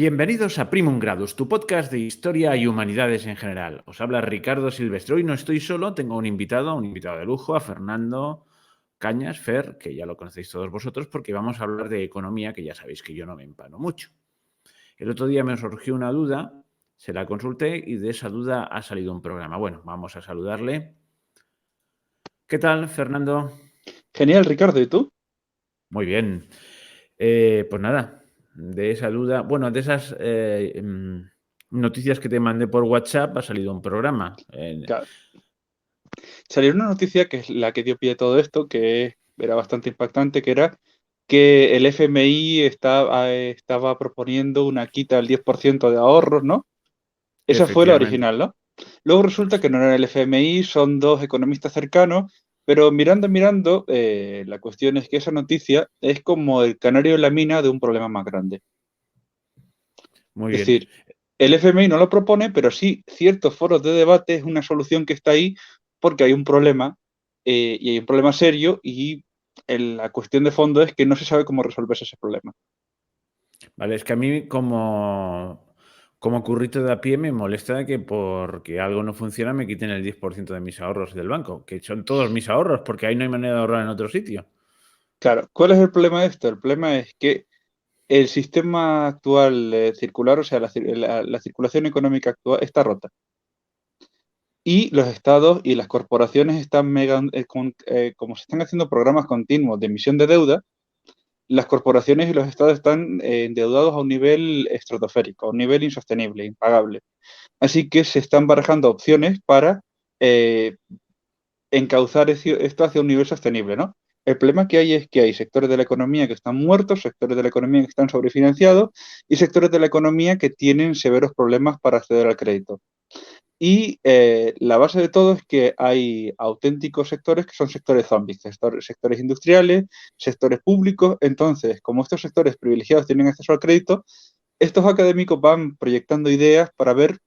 Bienvenidos a Primum Gradus, tu podcast de historia y humanidades en general. Os habla Ricardo Silvestre. Hoy no estoy solo, tengo un invitado de lujo, a Fernando Cañas, Fer, que ya lo conocéis todos vosotros, porque vamos a hablar de economía, que ya sabéis que yo no me empano mucho. El otro día me surgió una duda, se la consulté y de esa duda ha salido un programa. Bueno, vamos a saludarle. ¿Qué tal, Fernando? Genial, Ricardo, ¿y tú? Muy bien. Pues nada, de esa duda, bueno, de esas noticias que te mandé por WhatsApp ha salido un programa. Claro. Salió una noticia que es la que dio pie a todo esto, que era bastante impactante, que era que el FMI estaba proponiendo una quita del 10% de ahorros, ¿no? Esa fue la Efectivamente. original, ¿no? Luego resulta que no era el FMI, son dos economistas cercanos, pero mirando, la cuestión es que esa noticia es como el canario en la mina de un problema más grande. Muy Es bien. decir, el FMI no lo propone, pero sí ciertos foros de debate es una solución que está ahí porque hay un problema y hay un problema serio y la cuestión de fondo es que no se sabe cómo resolverse ese problema. Vale, es que a mí como currito de a pie me molesta que porque algo no funciona me quiten el 10% de mis ahorros del banco, que son todos mis ahorros, porque ahí no hay manera de ahorrar en otro sitio. Claro, ¿cuál es el problema de esto? El problema es que el sistema actual circular, o sea, la circulación económica actual está rota. Y los estados y las corporaciones están como se están haciendo programas continuos de emisión de deuda, las corporaciones y los estados están endeudados a un nivel estratosférico, a un nivel insostenible, impagable. Así que se están barajando opciones para eh, encauzar esto hacia un nivel sostenible, ¿no? El problema que hay es que hay sectores de la economía que están muertos, sectores de la economía que están sobrefinanciados y sectores de la economía que tienen severos problemas para acceder al crédito. Y la base de todo es que hay auténticos sectores que son sectores zombies, sectores industriales, sectores públicos. Entonces, como estos sectores privilegiados tienen acceso al crédito, estos académicos van proyectando ideas para ver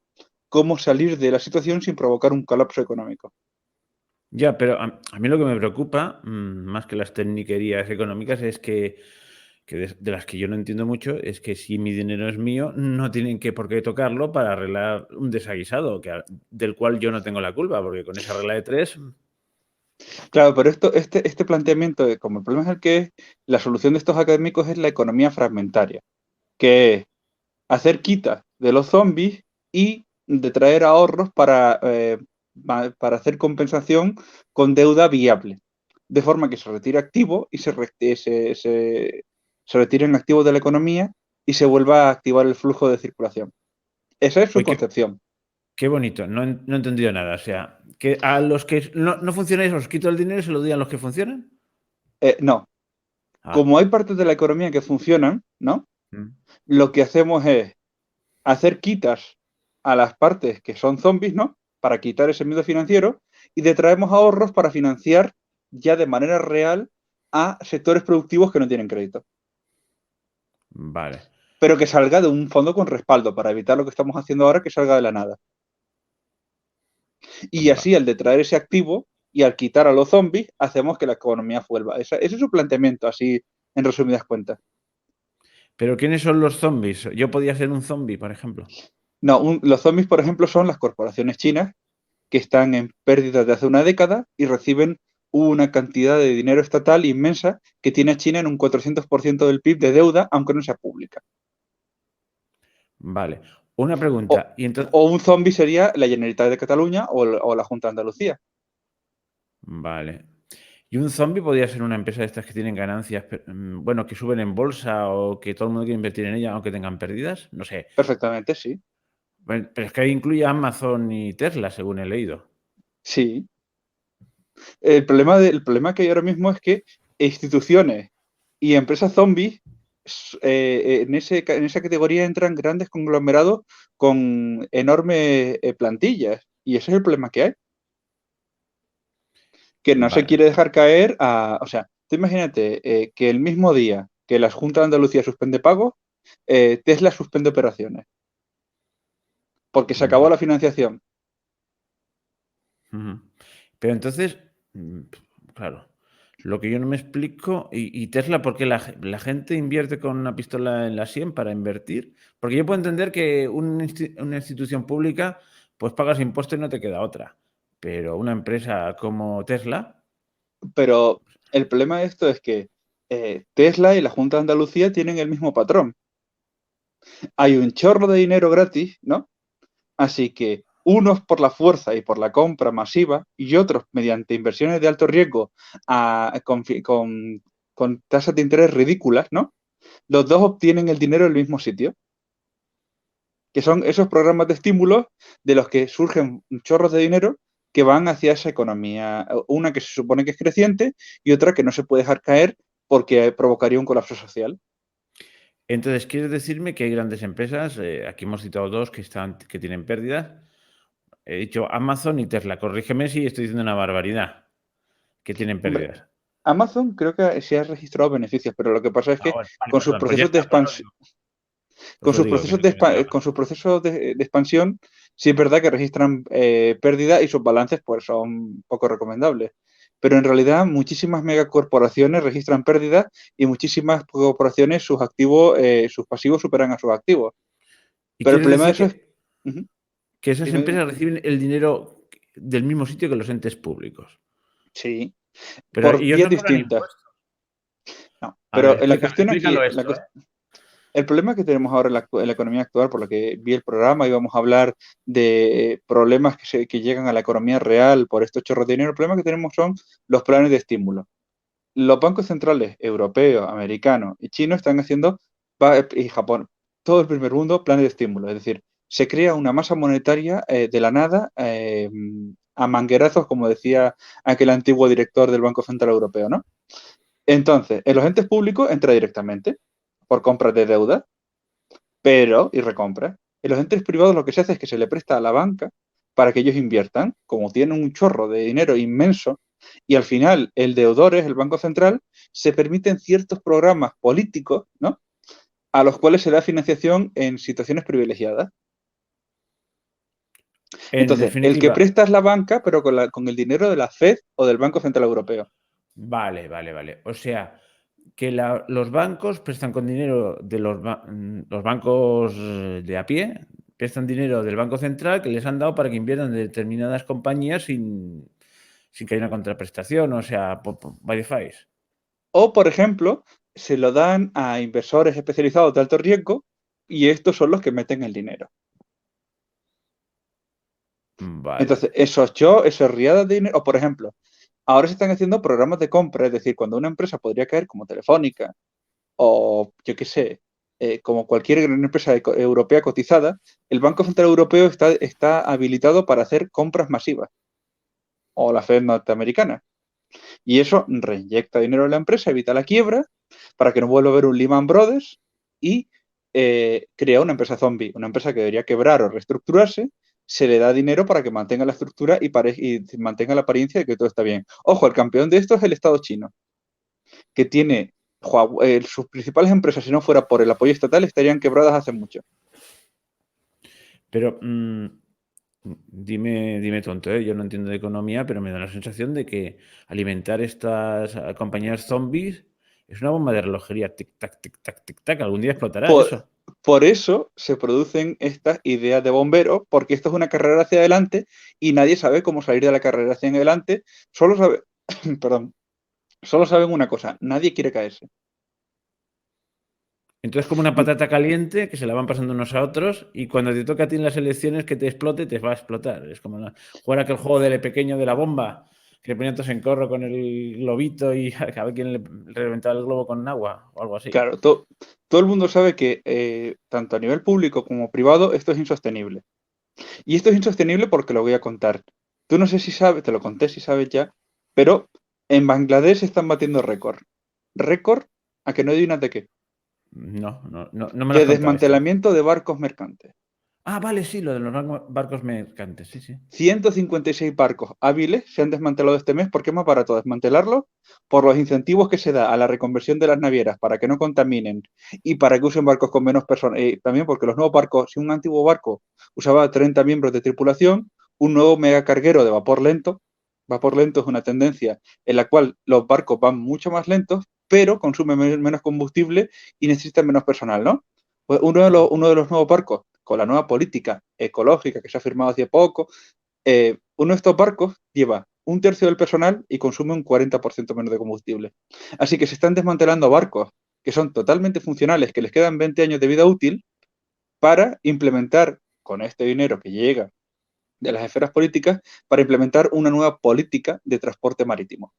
cómo salir de la situación sin provocar un colapso económico. Ya, pero a mí lo que me preocupa, más que las tecniquerías económicas, es que de las que yo no entiendo mucho, es que si mi dinero es mío, no tienen que por qué tocarlo para arreglar un desaguisado, del cual yo no tengo la culpa, porque con esa regla de tres, Claro, pero este planteamiento, como el problema es el que es, la solución de estos académicos es la economía fragmentaria, que es hacer quitas de los zombies y de traer ahorros para hacer compensación con deuda viable, de forma que se retire activo y se retiren activos de la economía y se vuelva a activar el flujo de circulación. Esa es su oye, concepción. qué bonito, no he entendido nada. O sea, que a los que no funcionáis os quito el dinero y se lo doy a los que funcionan. No, Ah, como hay partes de la economía que funcionan, ¿no? mm, Lo que hacemos es hacer quitas a las partes que son zombies, ¿no? Para quitar ese miedo financiero y detraemos ahorros para financiar ya de manera real a sectores productivos que no tienen crédito. vale. Pero que salga de un fondo con respaldo para evitar lo que estamos haciendo ahora, que salga de la nada. Y así, al detraer ese activo y al quitar a los zombies, hacemos que la economía vuelva. Ese es su planteamiento, así en resumidas cuentas. Pero ¿quiénes son los zombies? Yo podía ser un zombie, por ejemplo. No, los zombies, por ejemplo, son las corporaciones chinas que están en pérdidas de hace una década y reciben una cantidad de dinero estatal inmensa que tiene China en un 400% del PIB de deuda, aunque no sea pública. Vale. Una O, pregunta. Y entonces, o un zombie sería la Generalitat de Cataluña o la Junta de Andalucía. vale. ¿Y un zombie podría ser una empresa de estas que tienen ganancias, bueno, que suben en bolsa o que todo el mundo quiere invertir en ella aunque tengan pérdidas? No sé. Perfectamente, sí. Bueno, pero es que ahí incluye Amazon y Tesla, según he leído. Sí. El problema que hay ahora mismo es que instituciones y empresas zombies, en esa categoría entran grandes conglomerados con enormes plantillas. Y ese es el problema que hay. Que no se Vale, quiere dejar caer o sea, tú imagínate que el mismo día que la Junta de Andalucía suspende pagos, Tesla suspende operaciones, porque se acabó vale. la financiación. Ujú. Pero entonces, claro. Lo que yo no me explico, y Tesla, ¿por qué la gente invierte con una pistola en la sien para invertir? Porque yo puedo entender que una institución pública, pues pagas impuestos y no te queda otra. Pero una empresa como Tesla, Pero el problema de esto es que Tesla y la Junta de Andalucía tienen el mismo patrón. Hay un chorro de dinero gratis, ¿no? Así que unos por la fuerza y por la compra masiva y otros mediante inversiones de alto riesgo con tasas de interés ridículas, ¿no? Los dos obtienen el dinero en el mismo sitio, que son esos programas de estímulos de los que surgen chorros de dinero que van hacia esa economía, una que se supone que es creciente y otra que no se puede dejar caer porque provocaría un colapso social. entonces, ¿quieres decirme que hay grandes empresas? Aquí hemos citado dos que tienen pérdidas. He dicho Amazon y Tesla. Corrígeme si estoy diciendo una barbaridad, que tienen Hombre, pérdidas. Amazon creo que sí ha registrado beneficios, pero lo que pasa es Ah, que bueno, vale, con sus perdón, pues ya procesos de está, expansión, por eso digo que me sonaba. con sus procesos de expansión, sí es verdad que registran pérdidas y sus balances pues son poco recomendables. Pero en realidad muchísimas megacorporaciones registran pérdidas y muchísimas corporaciones sus activos, sus pasivos superan a sus activos. ¿Y Pero el quieres problema de decir eso es... Ujú, que esas dime, dime. empresas reciben el dinero del mismo sitio que los entes públicos? Sí, Pero por ellos vías no cobran distintas. impuestos. No, A ver, pero la cuestión aquí, explícalo esto, ¿eh? el problema que tenemos ahora en la economía actual, por lo que vi el programa, íbamos a hablar de problemas que llegan a la economía real por estos chorros de dinero. El problema que tenemos son los planes de estímulo. Los bancos centrales europeos, americanos y chinos están haciendo, y Japón, todo el primer mundo, planes de estímulo. Es decir, se crea una masa monetaria de la nada a manguerazos, como decía aquel antiguo director del Banco Central Europeo, ¿no? Entonces, en los entes públicos entra directamente por compras de deuda y recompra. En los entes privados lo que se hace es que se le presta a la banca para que ellos inviertan, como tienen un chorro de dinero inmenso, y al final el deudor es el Banco Central, se permiten ciertos programas políticos, ¿no? A los cuales se da financiación en situaciones privilegiadas. En Entonces, el que definitiva, presta es la banca, pero con el dinero de la FED o del Banco Central Europeo. vale, vale, vale. O sea, que los bancos prestan con dinero de los bancos de a pie, prestan dinero del Banco Central que les han dado para que inviertan en determinadas compañías sin que haya una contraprestación, o sea, by the face. O, por ejemplo, se lo dan a inversores especializados de alto riesgo y estos son los que meten el dinero. Vale. Entonces, esos riadas de dinero, o por ejemplo, ahora se están haciendo programas de compra, es decir, cuando una empresa podría caer como Telefónica o yo qué sé, como cualquier gran empresa europea cotizada, el Banco Central Europeo está habilitado para hacer compras masivas, o la Fed norteamericana. Y eso reinyecta dinero en la empresa, evita la quiebra, para que no vuelva a haber un Lehman Brothers y crea una empresa zombie, una empresa que debería quebrar o reestructurarse, se le da dinero para que mantenga la estructura y mantenga la apariencia de que todo está bien. Ojo, el campeón de esto es el Estado chino, que tiene sus principales empresas, si no fuera por el apoyo estatal, estarían quebradas hace mucho. Pero dime tonto, ¿eh? Yo no entiendo de economía, pero me da la sensación de que alimentar estas compañías zombies es una bomba de relojería. Tic-tac, tic-tac, tic-tac. Algún día explotará Por, eso. por eso se producen estas ideas de bomberos, porque esto es una carrera hacia adelante y nadie sabe cómo salir de la carrera hacia adelante. Solo sabe, perdón, solo saben una cosa, nadie quiere caerse. Entonces, como una patata caliente que se la van pasando unos a otros y cuando te toca a ti en las elecciones que te explote, te va a explotar. Es como jugar aquel juego del pequeño de la bomba, que le ponían todos en corro con el globito y a ver quién le reventaba el globo con agua o algo así. Claro, todo el mundo sabe que tanto a nivel público como privado esto es insostenible. Y esto es insostenible porque lo voy a contar. Tú no sé si sabes, te lo conté si sabes ya, pero en Bangladesh están batiendo récord. Récord a que no adivinas de qué. No me lo De has contado esto. desmantelamiento de barcos mercantes. Ah, vale, sí, lo de los barcos mercantes, sí, sí. 156 barcos hábiles se han desmantelado este mes porque es más barato desmantelarlos por los incentivos que se da a la reconversión de las navieras para que no contaminen y para que usen barcos con menos personas. También porque los nuevos barcos, si un antiguo barco usaba 30 miembros de tripulación, un nuevo megacarguero de vapor lento Vapor lento es una tendencia en la cual los barcos van mucho más lentos, pero consumen menos combustible y necesitan menos personal, ¿no? Pues uno de los nuevos barcos, con la nueva política ecológica que se ha firmado hace poco, uno de estos barcos lleva un tercio del personal y consume un 40% menos de combustible. Así que se están desmantelando barcos que son totalmente funcionales, que les quedan 20 años de vida útil, para implementar con este dinero que llega de las esferas políticas, para implementar una nueva política de transporte marítimo.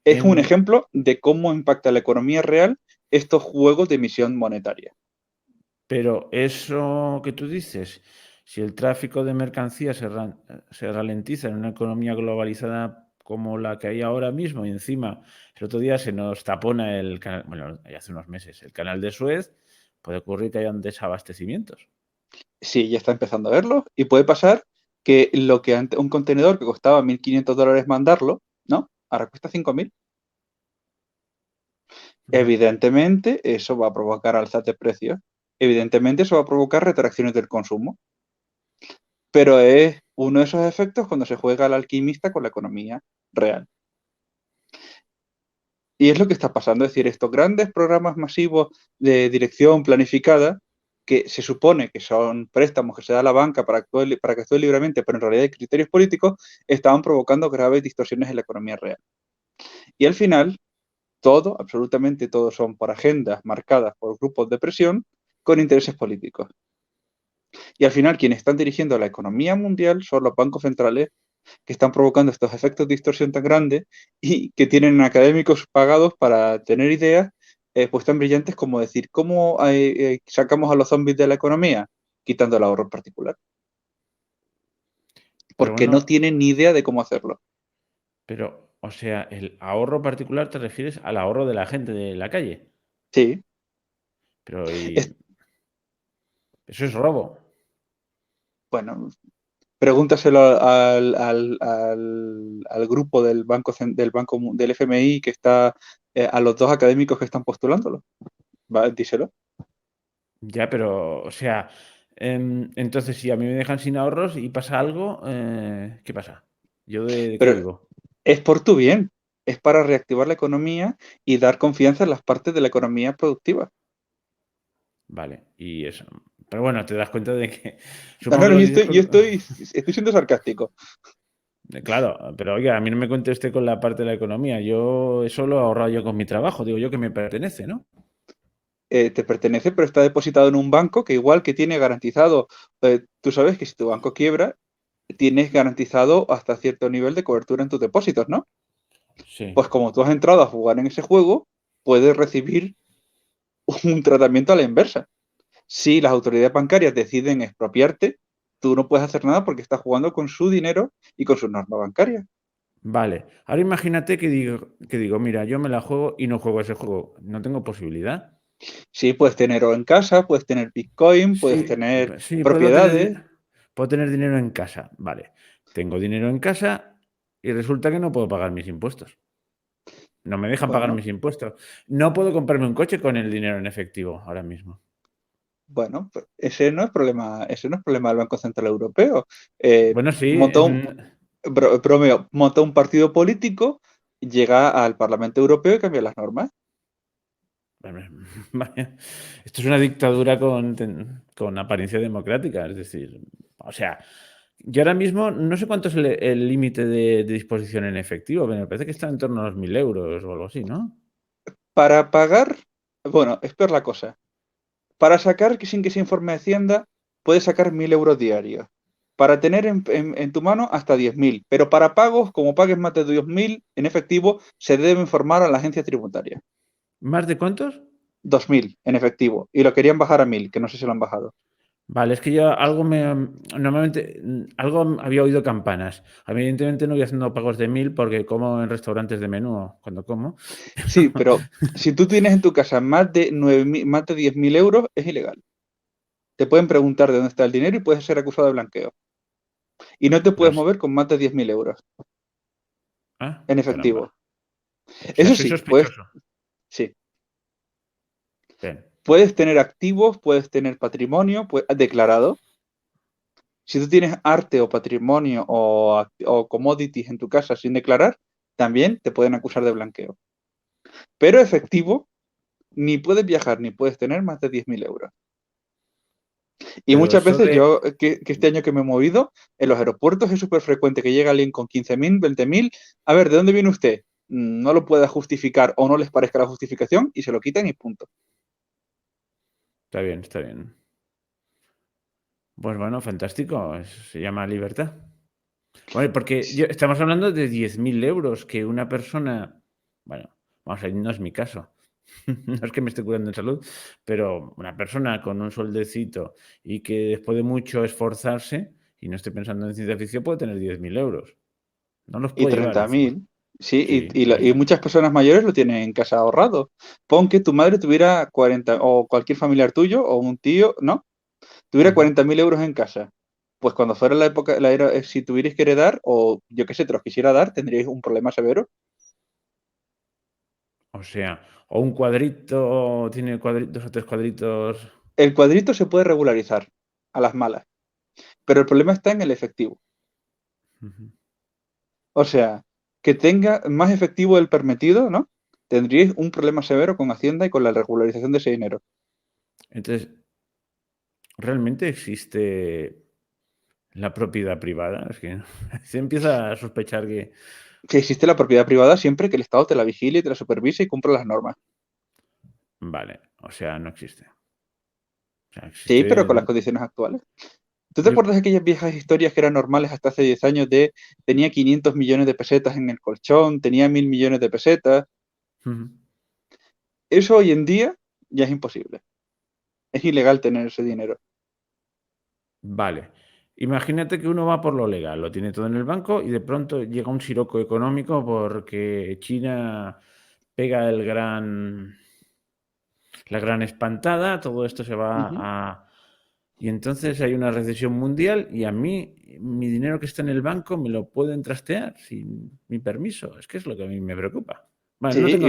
Es un Em, ejemplo de cómo impacta la economía real estos juegos de emisión monetaria. pero eso que tú dices, si el tráfico de mercancías se ralentiza en una economía globalizada como la que hay ahora mismo, y encima el otro día se nos tapona el canal, bueno, ya hace unos meses, el canal de Suez, puede ocurrir que hayan desabastecimientos. Sí, ya está empezando a verlo y puede pasar que lo que antes un contenedor que costaba $1.500 mandarlo, ¿no? Ahora cuesta 5.000. Ujú. Evidentemente, eso va a provocar alzas de precios. Evidentemente, eso va a provocar retracciones del consumo. Pero es uno de esos efectos cuando se juega al alquimista con la economía real. Y es lo que está pasando, es decir, estos grandes programas masivos de dirección planificada, que se supone que son préstamos que se da a la banca para que actúe libremente, pero en realidad hay criterios políticos, estaban provocando graves distorsiones en la economía real. Y al final, todo, absolutamente todo, son por agendas marcadas por grupos de presión con intereses políticos. Y al final, quienes están dirigiendo la economía mundial son los bancos centrales que están provocando estos efectos de distorsión tan grandes y que tienen académicos pagados para tener ideas pues tan brillantes como decir, ¿cómo sacamos a los zombies de la economía? Quitando el ahorro en particular. Pero Porque no bueno, tienen ni idea de cómo hacerlo. pero, o sea, el ahorro particular te refieres al ahorro de la gente de la calle. Sí. Pero Es, eso es robo. bueno, pregúntaselo al grupo del FMI que está, a los dos académicos que están postulándolo. ¿Va? Díselo. Ya, pero, o sea, entonces si a mí me dejan sin ahorros y pasa algo, ¿qué pasa? ¿Yo de qué Pero vivo? es por tu bien, es para reactivar la economía y dar confianza en las partes de la economía productiva. Vale, y eso. Pero bueno, te das cuenta de que No, supongo no, que no, lo dices con... estoy siendo sarcástico. Claro, pero oiga, a mí no me conteste con la parte de la economía. Yo eso lo he ahorrado yo con mi trabajo, digo yo que me pertenece, ¿no? Te pertenece, pero está depositado en un banco que igual que tiene garantizado, tú sabes que si tu banco quiebra, tienes garantizado hasta cierto nivel de cobertura en tus depósitos, ¿no? Sí. Pues como tú has entrado a jugar en ese juego, puedes recibir un tratamiento a la inversa. Si las autoridades bancarias deciden expropiarte, tú no puedes hacer nada porque estás jugando con su dinero y con sus normas bancarias. Vale. Ahora imagínate que digo, mira, yo me la juego y no juego ese juego. No tengo posibilidad. Sí, puedes tener oro en casa, puedes tener Bitcoin, puedes Sí, tener sí, propiedades. puedo tener dinero en casa. Vale. Tengo dinero en casa y resulta que no puedo pagar mis impuestos. No me dejan pagar Bueno, mis impuestos. No puedo comprarme un coche con el dinero en efectivo ahora mismo. bueno, pues ese no es problema del Banco Central Europeo. Bueno, sí. Montó un, bromeo, montó un partido político, llega al Parlamento Europeo y cambia las normas. Vaya, esto es una dictadura con apariencia democrática. Es decir, o sea, yo ahora mismo no sé cuánto es el límite de disposición en efectivo, pero me parece que está en torno a los 1.000 euros o algo así, ¿no? Para pagar, bueno, es peor la cosa. Para sacar que sin que se informe Hacienda, puedes sacar 1.000 euros diarios. Para tener en tu mano hasta 10.000. Pero para pagos, como pagues más de 10.000 en efectivo, se debe informar a la agencia tributaria. ¿Más de cuántos? 2.000 en efectivo. Y lo querían bajar a 1.000, que no sé si lo han bajado. Vale, es que yo normalmente algo había oído campanas. Evidentemente no voy haciendo pagos de 1.000 porque como en restaurantes de menú cuando como. Sí, pero si tú tienes en tu casa más de 10.000 euros, es ilegal. Te pueden preguntar de dónde está el dinero y puedes ser acusado de blanqueo. Y no te puedes Las- mover con más de 10.000 euros en caramba. efectivo. O sea, Eso soy sí, sospechoso. sí, Bien. puedes tener activos, puedes tener patrimonio declarado, Si tú tienes arte o patrimonio o commodities en tu casa sin declarar, también te pueden acusar de blanqueo. Pero efectivo, ni puedes viajar ni puedes tener más de 10.000 euros. Y Pero muchas eso veces de... yo, que este año que me he movido, en los aeropuertos es súper frecuente que llega alguien con 15.000, 20.000. A ver, ¿de dónde viene usted? No lo pueda justificar o no les parezca la justificación y se lo quitan y punto. Está bien, está bien. Pues bueno, fantástico. Se llama libertad. Bueno, porque estamos hablando de 10.000 euros que una persona, bueno, vamos a ver, no es mi caso, no es que me esté cuidando en salud, pero una persona con un sueldecito y que después de mucho esforzarse, y no estoy pensando en ciencia ficción, puede tener 10.000 euros. No los Y puede llevar treinta encima. mil, sí, Sí, y muchas personas mayores lo tienen en casa ahorrado. Pon que tu madre tuviera 40, o cualquier familiar tuyo, o un tío, ¿no? Tuviera ujú. 40.000 euros en casa. Pues cuando fuera la época, si tuvierais que heredar, o yo qué sé, te los quisiera dar, tendríais un problema severo. O sea, o un cuadrito, tiene dos o tres cuadritos. El cuadrito se puede regularizar a las malas, pero el problema está en el efectivo. Ujú. O sea, que tenga más efectivo del permitido, ¿no? Tendríais un problema severo con Hacienda y con la regularización de ese dinero. Entonces, ¿realmente existe la propiedad privada? Es que se empieza a sospechar que... Que existe la propiedad privada siempre que el Estado te la vigile, te la supervise y cumpla las normas. Vale, o sea, no existe. O sea, Sí, pero existe... con las condiciones actuales. ¿Tú te Yo... acuerdas de aquellas viejas historias que eran normales hasta hace 10 años de tenía 500 millones de pesetas en el colchón, tenía 1.000 millones de pesetas? Ujú. Eso hoy en día ya es imposible. Es ilegal tener ese dinero. Vale. Imagínate que uno va por lo legal, lo tiene todo en el banco y de pronto llega un siroco económico porque China pega la gran espantada, todo esto se va Ujú. a... Y entonces hay una recesión mundial y a mí mi dinero que está en el banco me lo pueden trastear sin mi permiso. Es que es lo que a mí me preocupa. Bueno, no Sí, tengo...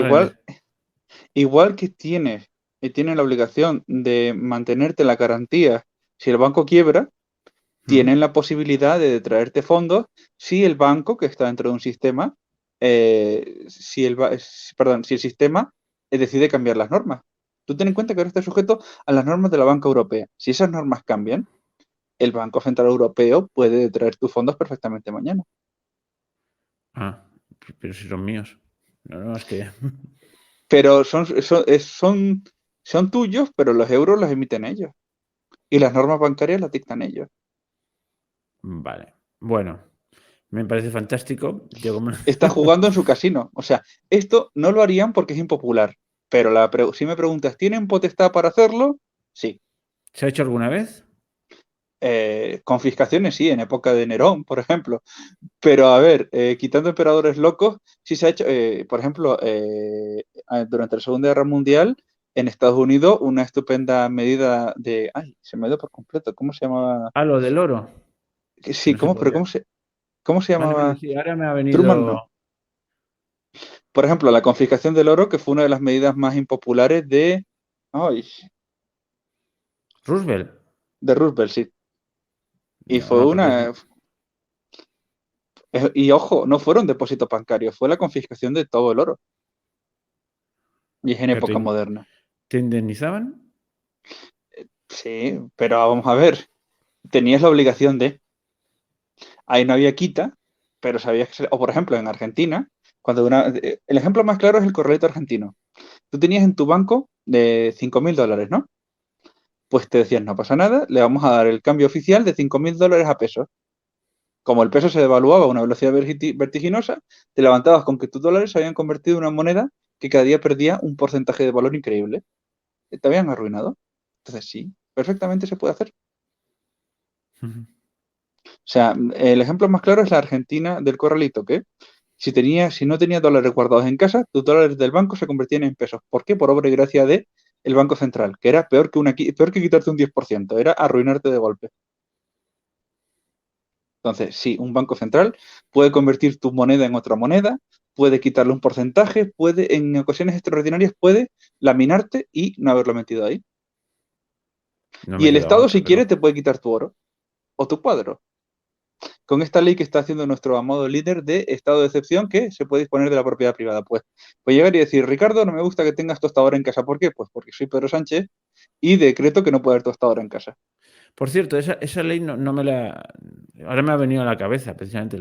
igual que tiene la obligación de mantenerte la garantía si el banco quiebra, ¿Mm? tienen la posibilidad de traerte fondos si el banco, que está dentro de un sistema, si el sistema decide cambiar las normas. Tú ten en cuenta que ahora está sujeto a las normas de la banca europea. Si esas normas cambian, el Banco Central Europeo puede traer tus fondos perfectamente mañana. Ah, pero si son míos. No, no, es que... Pero son tuyos, pero los euros los emiten ellos. Y las normas bancarias las dictan ellos. Vale. Bueno, me parece fantástico. Yo como... Está jugando en su casino. O sea, esto no lo harían porque es impopular. Pero si me preguntas, ¿tienen potestad para hacerlo? Sí. ¿Se ha hecho alguna vez? Confiscaciones, sí, en época de Nerón, por ejemplo. Pero a ver, quitando emperadores locos, sí se ha hecho, por ejemplo, durante la Segunda Guerra Mundial, en Estados Unidos, una estupenda medida de... Ay, se me dio por completo. ¿Cómo se llamaba? Ah, lo del oro, que Sí, no se ¿cómo? Pero podía. ¿cómo se Vale, vale, llamaba? sí, ahora me ha Truman venido no. Por ejemplo, la confiscación del oro, que fue una de las medidas más impopulares ay, Roosevelt. de Roosevelt, sí. Y No, fue no, porque una... Y ojo, no fueron depósitos bancarios, fue la confiscación de todo el oro. Y es en pero época moderna. te indemnizaban. Sí, pero vamos a ver, tenías la obligación de... Ahí no había quita, pero sabías que... O por ejemplo, en Argentina, el ejemplo más claro es el corralito argentino. Tú tenías en tu banco de 5.000 dólares, ¿no? Pues te decían, no pasa nada, le vamos a dar el cambio oficial de 5.000 dólares a pesos. Como el peso se devaluaba a una velocidad vertiginosa, te levantabas con que tus dólares se habían convertido en una moneda que cada día perdía un porcentaje de valor increíble. Te habían arruinado. Entonces sí, perfectamente se puede hacer. Ujú. O sea, el ejemplo más claro es la Argentina del corralito, que si no tenías dólares guardados en casa, tus dólares del banco se convertían en pesos. ¿Por qué? Por obra y gracia de el Banco Central, que era peor que quitarte un 10%, era arruinarte de golpe. Entonces, sí, un banco central puede convertir tu moneda en otra moneda, puede quitarle un porcentaje, en ocasiones extraordinarias, puede laminarte y no haberlo metido ahí. No Y me el queda Estado, otra, si quiere, pero te puede quitar tu oro. o tu cuadro. Con esta ley que está haciendo nuestro amado líder de estado de excepción que se puede disponer de la propiedad privada. Pues llegar y decir, Ricardo, no me gusta que tengas tostadora en casa. ¿Por qué? Pues porque soy Pedro Sánchez y decreto que no puede haber tostadora en casa. Por cierto, esa ley no me la... Ahora me ha venido a la cabeza, precisamente.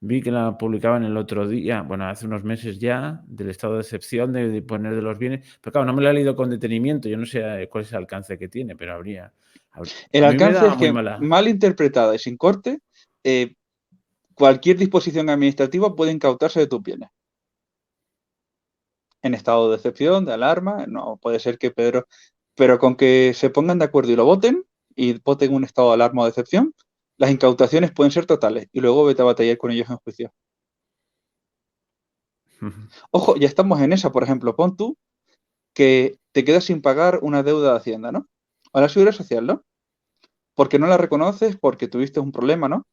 Vi que la publicaban el otro día, bueno, hace unos meses ya, del estado de excepción de disponer de los bienes. Pero claro, no me la he leído con detenimiento. Yo no sé cuál es el alcance que tiene, pero habría... El A mí me alcance da es muy que, mala... mal interpretada y sin corte, cualquier disposición administrativa puede incautarse de tus bienes. En estado de excepción, de alarma, no puede ser que Pedro, pero con que se pongan de acuerdo y voten un estado de alarma o de excepción, las incautaciones pueden ser totales y luego vete a batallar con ellos en juicio. Ojo, ya estamos en esa, por ejemplo, pon tú que te quedas sin pagar una deuda de Hacienda, ¿no? O la Seguridad Social, ¿no? Porque no la reconoces, porque tuviste un problema, ¿no?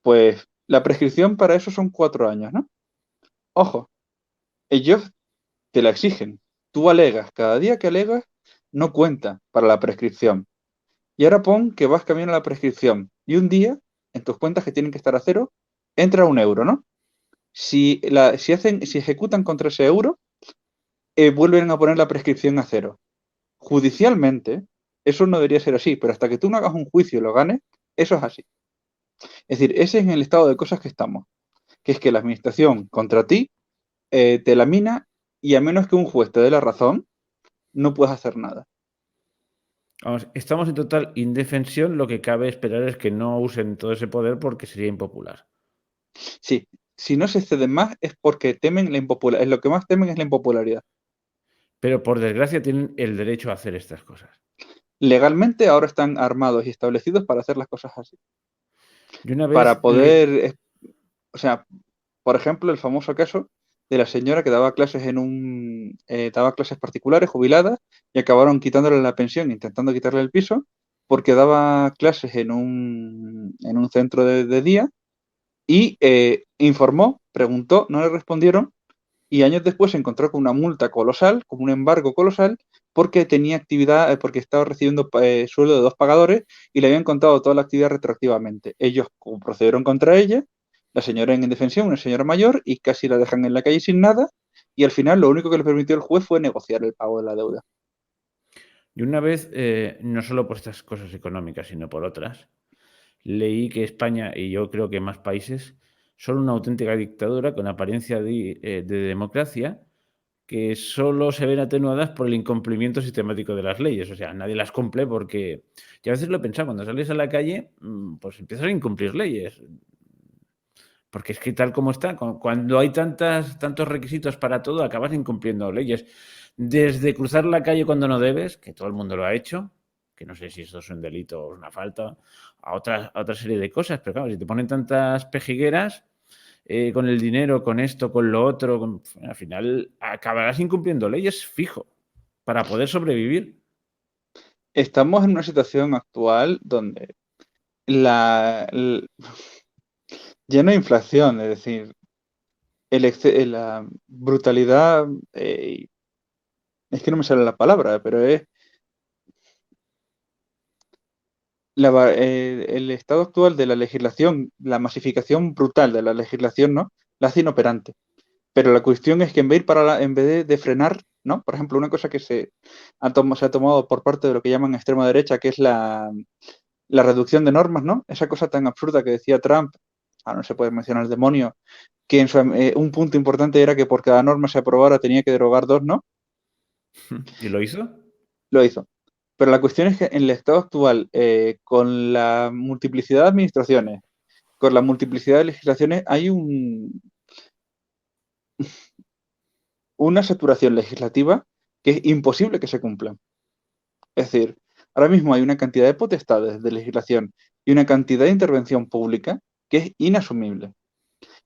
Pues la prescripción para eso son 4 años, ¿no? Ojo, ellos te la exigen. Tú alegas, cada día que alegas no cuenta para la prescripción. Y ahora pon que vas cambiando la prescripción y un día, en tus cuentas que tienen que estar a cero, entra 1 euro, ¿no? Si ejecutan contra ese euro, vuelven a poner la prescripción a cero. Judicialmente, eso no debería ser así, pero hasta que tú no hagas un juicio y lo ganes, eso es así. Es decir, ese es en el estado de cosas que estamos, que es que la administración contra ti te lamina y a menos que un juez te dé la razón, no puedes hacer nada. Vamos, estamos en total indefensión. Lo que cabe esperar es que no usen todo ese poder porque sería impopular. Sí, si no se exceden más es porque temen la impopularidad. Lo que más temen es la impopularidad. Pero por desgracia tienen el derecho a hacer estas cosas. Legalmente ahora están armados y establecidos para hacer las cosas así. Yo una Para vez poder, o sea, por ejemplo, el famoso caso de la señora que daba clases daba clases particulares, jubiladas, y acabaron quitándole la pensión, intentando quitarle el piso, porque daba clases en un centro de día y informó, preguntó, no le respondieron, y años después se encontró con una multa colosal, con un embargo colosal, porque tenía actividad, porque estaba recibiendo sueldo de 2 pagadores y le habían contado toda la actividad retroactivamente. Ellos procedieron contra ella, la señora en indefensión, una señora mayor, y casi la dejan en la calle sin nada, y al final lo único que le permitió el juez fue negociar el pago de la deuda. no solo por estas cosas económicas, sino por otras, leí que España, y yo creo que más países, son una auténtica dictadura con apariencia de democracia, que solo se ven atenuadas por el incumplimiento sistemático de las leyes. O sea, nadie las cumple porque... Y a veces lo he pensado, cuando sales a la calle, pues empiezas a incumplir leyes. Porque es que tal como está, cuando hay tantos requisitos para todo, acabas incumpliendo leyes. Desde cruzar la calle cuando no debes, que todo el mundo lo ha hecho, que no sé si esto es un delito o una falta, a otra serie de cosas. Pero claro, si te ponen tantas pejigueras, con el dinero, con esto, con lo otro, al final acabarás incumpliendo leyes fijo para poder sobrevivir. Estamos en una situación actual donde ya no hay inflación, es decir, la brutalidad, es que no me sale la palabra, pero es el estado actual de la legislación, la masificación brutal de la legislación, ¿no? La hace inoperante. Pero la cuestión es que en vez de frenar, ¿no? Por ejemplo, una cosa que se ha tomado por parte de lo que llaman extrema derecha, que es la reducción de normas, ¿no? Esa cosa tan absurda que decía Trump, no se puede mencionar el demonio, que un punto importante era que por cada norma se aprobara tenía que derogar 2, ¿no? ¿Y lo hizo? Lo hizo. Pero la cuestión es que en el estado actual, con la multiplicidad de administraciones, con la multiplicidad de legislaciones, hay una saturación legislativa que es imposible que se cumpla. Es decir, ahora mismo hay una cantidad de potestades de legislación y una cantidad de intervención pública que es inasumible.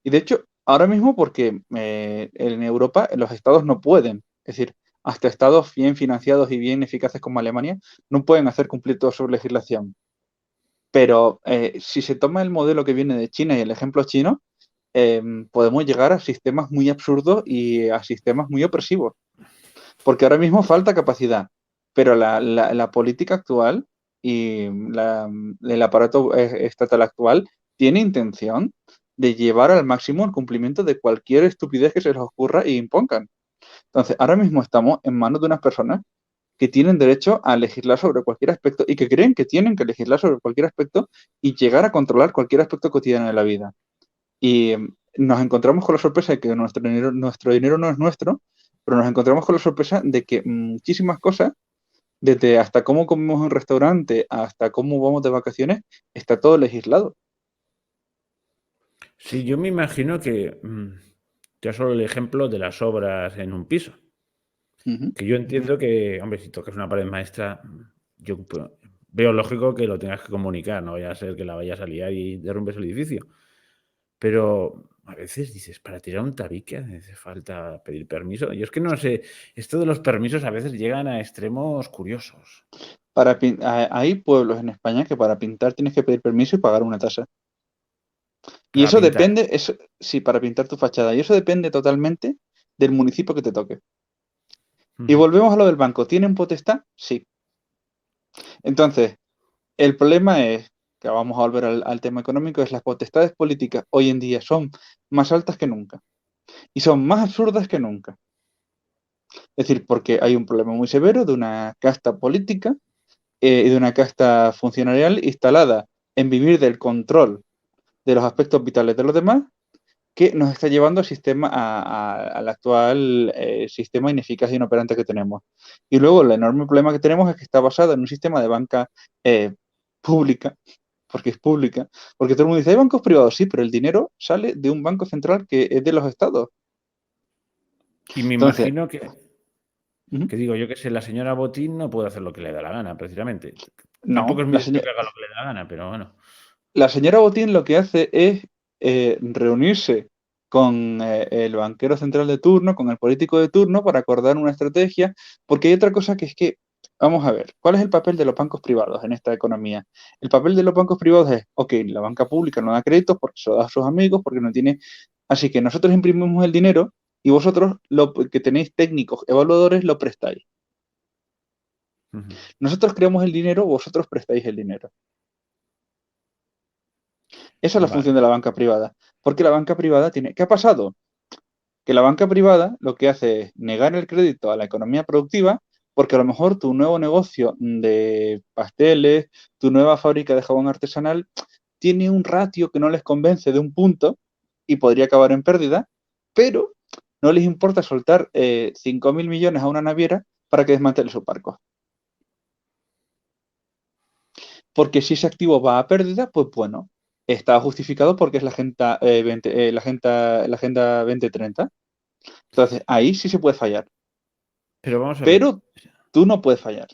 Y de hecho, ahora mismo porque en Europa los estados no pueden, es decir, hasta estados bien financiados y bien eficaces como Alemania no pueden hacer cumplir toda su legislación. Pero si se toma el modelo que viene de China y el ejemplo chino, podemos llegar a sistemas muy absurdos y a sistemas muy opresivos. Porque ahora mismo falta capacidad, pero la política actual y el aparato estatal actual tiene intención de llevar al máximo el cumplimiento de cualquier estupidez que se les ocurra y impongan. Entonces, ahora mismo estamos en manos de unas personas que tienen derecho a legislar sobre cualquier aspecto y que creen que tienen que legislar sobre cualquier aspecto y llegar a controlar cualquier aspecto cotidiano de la vida. Y nos encontramos con la sorpresa de que nuestro dinero no es nuestro, pero nos encontramos con la sorpresa de que muchísimas cosas, desde hasta cómo comemos en un restaurante hasta cómo vamos de vacaciones, está todo legislado. Sí, yo me imagino que ya solo el ejemplo de las obras en un piso, Ujú. que yo entiendo que, hombre, si tocas una pared maestra, yo veo lógico que lo tengas que comunicar, no vaya a ser que la vayas a liar y derrumbes el edificio. Pero a veces dices, para tirar un tabique hace falta pedir permiso. Yo es que no sé, esto de los permisos a veces llegan a extremos curiosos. Hay pueblos en España que para pintar tienes que pedir permiso y pagar una tasa. Y Para eso pintar. depende, sí, para pintar tu fachada. Y eso depende totalmente del municipio que te toque. Y Ujú. volvemos a lo del banco. ¿Tienen potestad? Sí. Entonces, el problema es, que vamos a volver al tema económico, es las potestades políticas hoy en día son más altas que nunca. Y son más absurdas que nunca. Es decir, porque hay un problema muy severo de una casta política y de una casta funcionarial instalada en vivir del control de los aspectos vitales de los demás, que nos está llevando al actual sistema ineficaz e inoperante que tenemos. Y luego el enorme problema que tenemos es que está basado en un sistema de banca eh, pública, porque es pública, porque todo el mundo dice, hay bancos privados, sí, pero el dinero sale de un banco central que es de los estados. Y me Entonces, imagino ujú, que digo, yo que sé, la señora Botín no puede hacer lo que le da la gana, precisamente. Tampoco no, es mi deseo que haga lo que le da la gana, pero bueno. la señora Botín lo que hace es reunirse con el banquero central de turno, con el político de turno, para acordar una estrategia, porque hay otra cosa que es que, vamos a ver, ¿cuál es el papel de los bancos privados en esta economía? El papel de los bancos privados es, ok, la banca pública no da créditos porque se lo da a sus amigos, porque no tiene... Así que nosotros imprimimos el dinero y vosotros, lo que tenéis técnicos evaluadores, lo prestáis. Ujú. Nosotros creamos el dinero, vosotros prestáis el dinero. Esa es la función Vale. de la banca privada. Porque la banca privada tiene... ¿Qué ha pasado? Que la banca privada lo que hace es negar el crédito a la economía productiva porque a lo mejor tu nuevo negocio de pasteles, tu nueva fábrica de jabón artesanal, tiene un ratio que no les convence de un punto y podría acabar en pérdida, pero no les importa soltar 5.000 millones a una naviera para que desmantele sus barcos. Porque si ese activo va a pérdida, pues bueno, está justificado porque es la agenda, 20, la agenda 2030. Entonces, ahí sí se puede fallar, Pero vamos a ver, pero tú no puedes fallar.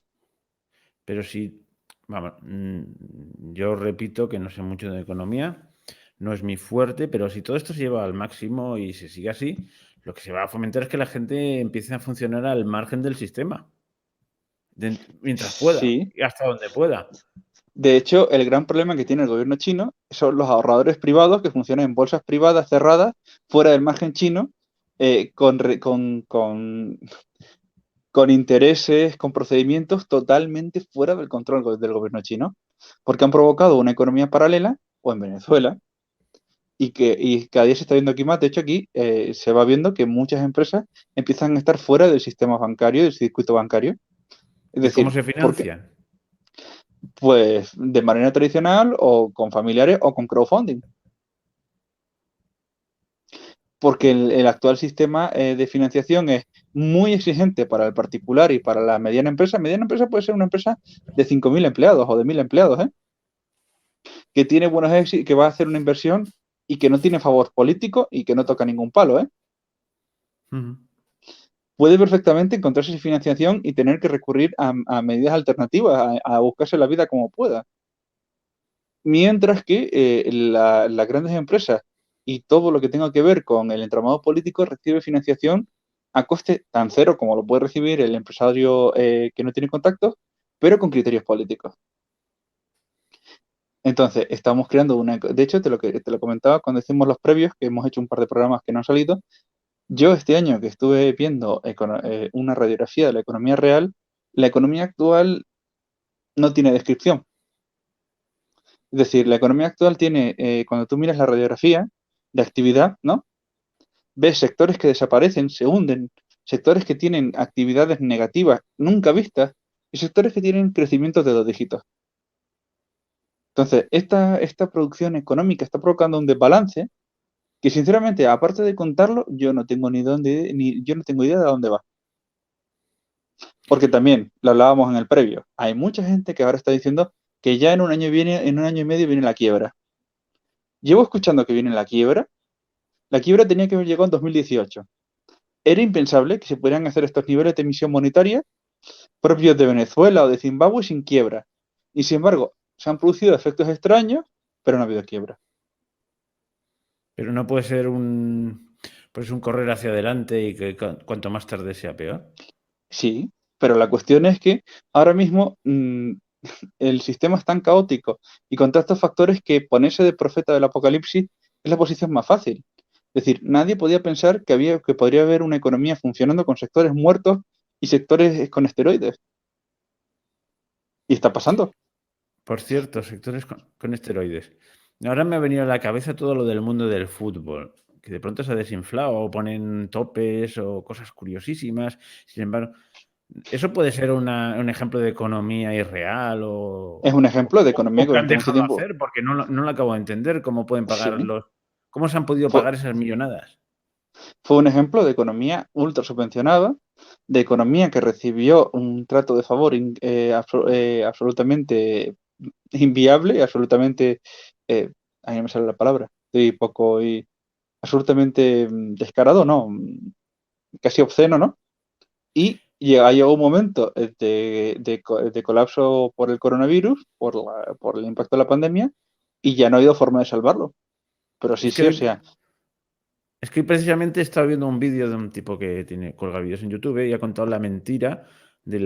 pero si, vamos, yo repito que no sé mucho de economía, no es mi fuerte, pero si todo esto se lleva al máximo y se sigue así, lo que se va a fomentar es que la gente empiece a funcionar al margen del sistema, mientras pueda Sí. y hasta donde pueda. De hecho, el gran problema que tiene el gobierno chino son los ahorradores privados que funcionan en bolsas privadas cerradas fuera del margen chino, con intereses, con procedimientos totalmente fuera del control del gobierno chino, porque han provocado una economía paralela, o en Venezuela, y cada día se está viendo aquí más. De hecho, aquí se va viendo que muchas empresas empiezan a estar fuera del sistema bancario, del circuito bancario. Es ¿Y cómo decir, se ¿por qué? financian? Pues de manera tradicional o con familiares o con crowdfunding. Porque el actual sistema de financiación es muy exigente para el particular y para la mediana empresa. Mediana empresa puede ser una empresa de 5.000 empleados o de 1.000 empleados, ¿eh? Que tiene buenos éxitos, que va a hacer una inversión y que no tiene favor político y que no toca ningún palo, ¿eh? Ujú. Puede perfectamente encontrarse sin financiación y tener que recurrir a medidas alternativas, a buscarse la vida como pueda. Mientras que las grandes empresas y todo lo que tenga que ver con el entramado político recibe financiación a coste tan cero como lo puede recibir el empresario que no tiene contactos, pero con criterios políticos. Entonces, estamos creando una... De hecho, te lo comentaba cuando hicimos los previos, que hemos hecho un par de programas que no han salido. Yo este año que estuve viendo una radiografía de la economía real, la economía actual no tiene descripción. Es decir, la economía actual tiene, cuando tú miras la radiografía de actividad, ¿no? Ves sectores que desaparecen, se hunden, sectores que tienen actividades negativas nunca vistas y sectores que tienen crecimientos de 2 dígitos. Entonces, esta producción económica está provocando un desbalance que, sinceramente, aparte de contarlo, yo no tengo yo no tengo idea de dónde va. Porque también, lo hablábamos en el previo, hay mucha gente que ahora está diciendo que ya en un año y medio viene la quiebra. Llevo escuchando que viene la quiebra. La quiebra tenía que haber llegado en 2018. Era impensable que se pudieran hacer estos niveles de emisión monetaria propios de Venezuela o de Zimbabue sin quiebra. Y sin embargo, se han producido efectos extraños, pero no ha habido quiebra. Pero no puede ser pues un correr hacia adelante y que cuanto más tarde sea peor. Sí, pero la cuestión es que ahora mismo el sistema es tan caótico y con todos estos factores que ponerse de profeta del apocalipsis es la posición más fácil. Es decir, nadie podía pensar que podría haber una economía funcionando con sectores muertos y sectores con esteroides. Y está pasando. Por cierto, sectores con esteroides. Ahora me ha venido a la cabeza todo lo del mundo del fútbol, que de pronto se ha desinflado o ponen topes o cosas curiosísimas. Sin embargo, ¿eso puede ser un ejemplo de economía irreal Es un ejemplo de economía o que que han durante mucho dejado tiempo, hacer? Porque no lo acabo de entender. ¿Cómo pueden pagar sí, cómo se han podido fue, pagar esas millonadas? fue un ejemplo de economía ultra subvencionada, de economía que recibió un trato de favor absolutamente inviable, absolutamente, eh, ahí no me sale la palabra, estoy poco y absolutamente descarado, ¿no? Casi obsceno, ¿no? Y llegó un momento de colapso por el coronavirus, por el impacto de la pandemia, y ya no ha habido forma de salvarlo. Pero sí, Es sí, o que sea, Es que precisamente he estado viendo un vídeo de un tipo que cuelga vídeos en YouTube y ha contado la mentira de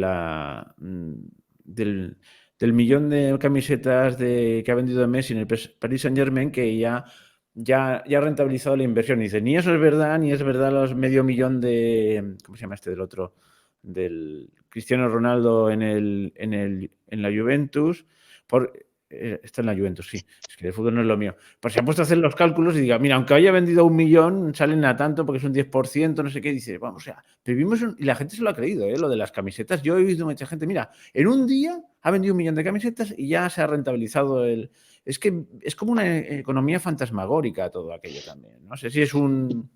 del, del millón de camisetas que ha vendido Messi en el Paris Saint-Germain, que ya ha rentabilizado la inversión. Y dice, ni eso es verdad, ni es verdad los medio millón ¿cómo se llama este del otro? Del Cristiano Ronaldo en la Juventus. Está en la Juventus, sí. Es que el fútbol no es lo mío. Pues se han puesto a hacer los cálculos y diga, mira, aunque haya vendido 1 millón, salen a tanto porque es un 10%, no sé qué. Dice, vamos, o sea, y la gente se lo ha creído, ¿eh? Lo de las camisetas. Yo he visto mucha gente, mira, en un día ha vendido 1 millón de camisetas y ya se ha rentabilizado Es que es como una economía fantasmagórica todo aquello también. No sé si es un...